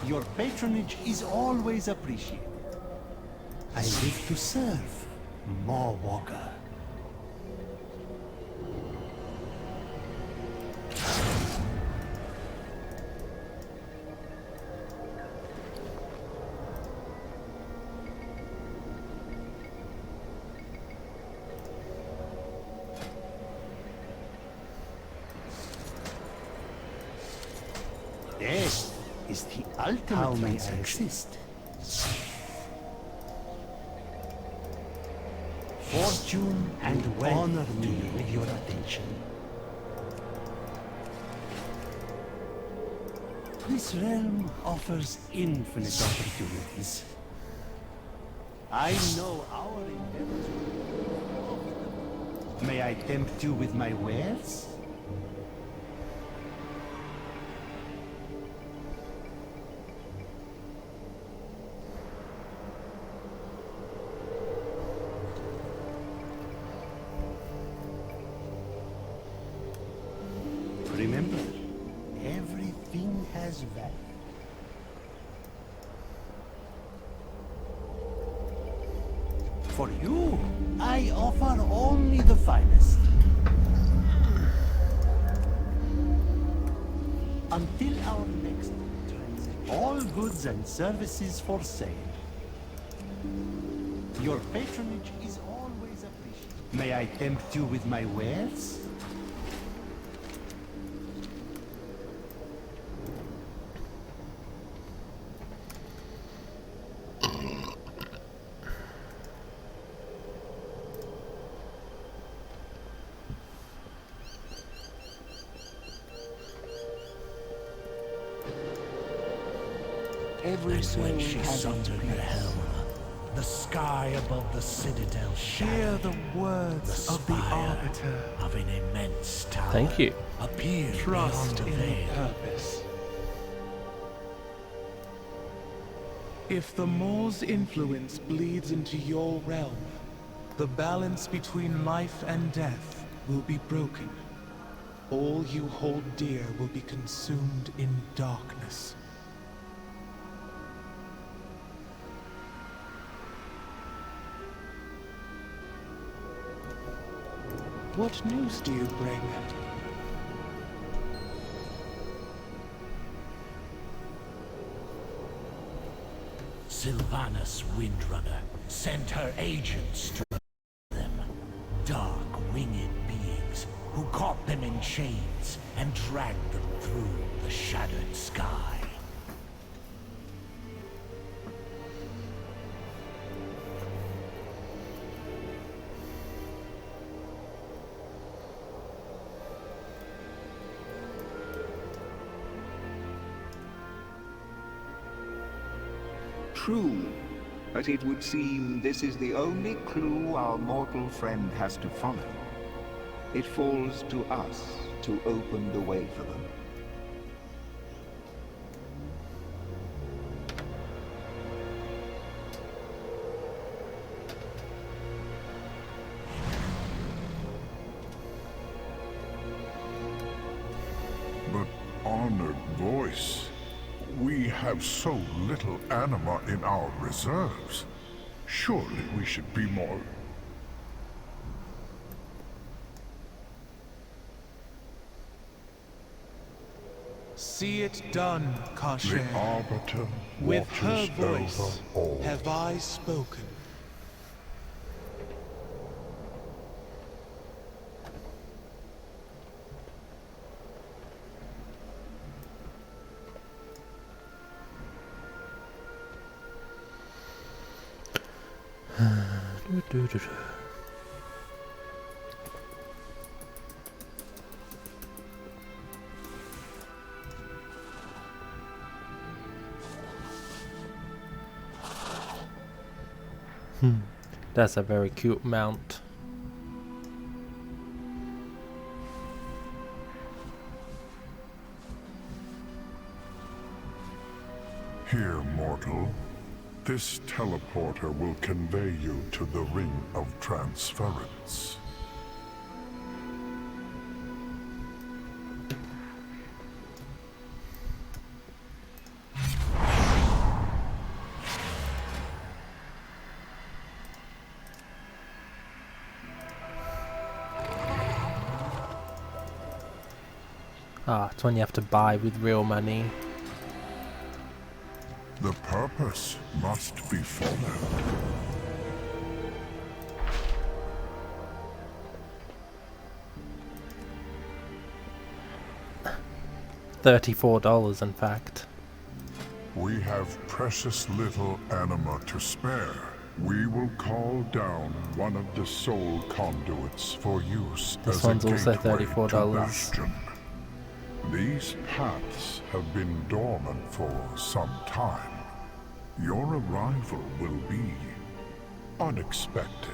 Your patronage is always appreciated. I live to serve, Maw Walker. Death is the ultimate transaction. Fortune and honor me with your attention. This realm offers infinite opportunities. I know our endeavors will be profitable. May I tempt you with my wares? Remember, everything has value. For you, I offer only the finest. Until our next transaction, all goods and services for sale. Your patronage is always appreciated. May I tempt you with my wares? As when she sundered the helm, the sky above the citadel Hear the words of the Arbiter. Of an immense tower. Thank you. Appeared Trust beyond in the veil. purpose. If the Maul's influence bleeds into your realm, the balance between life and death will be broken. All you hold dear will be consumed in darkness. What news do you bring? Sylvanas Windrunner sent her agents to them. Dark, winged beings who caught them in chains and dragged them through the shattered sky. True, but it would seem this is the only clue our mortal friend has to follow. It falls to us to open the way for them. But, honored voice, we have so little anima in our reserves. Surely we should be more... See it done, Kasher. The Arbiter With her watches voice over all. have I spoken. That's a very cute mount. Here, mortal. This teleporter will convey you to the Ring of Transference. Ah, it's when you have to buy with real money. The purpose must be followed. $34, in fact. We have precious little anima to spare. We will call down one of the soul conduits for use This as one's a also gateway $34. to Bastion. These paths have been dormant for some time. Your arrival will be unexpected.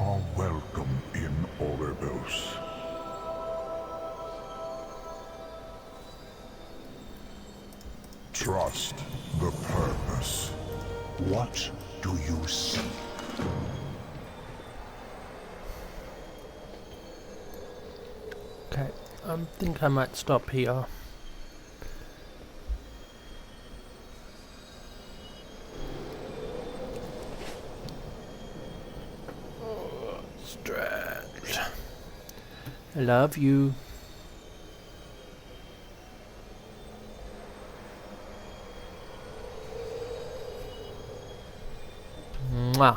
Are welcome in Oribos. Trust the purpose. What do you see? Okay, I think I might stop here. Stretch. I love you. Mwah.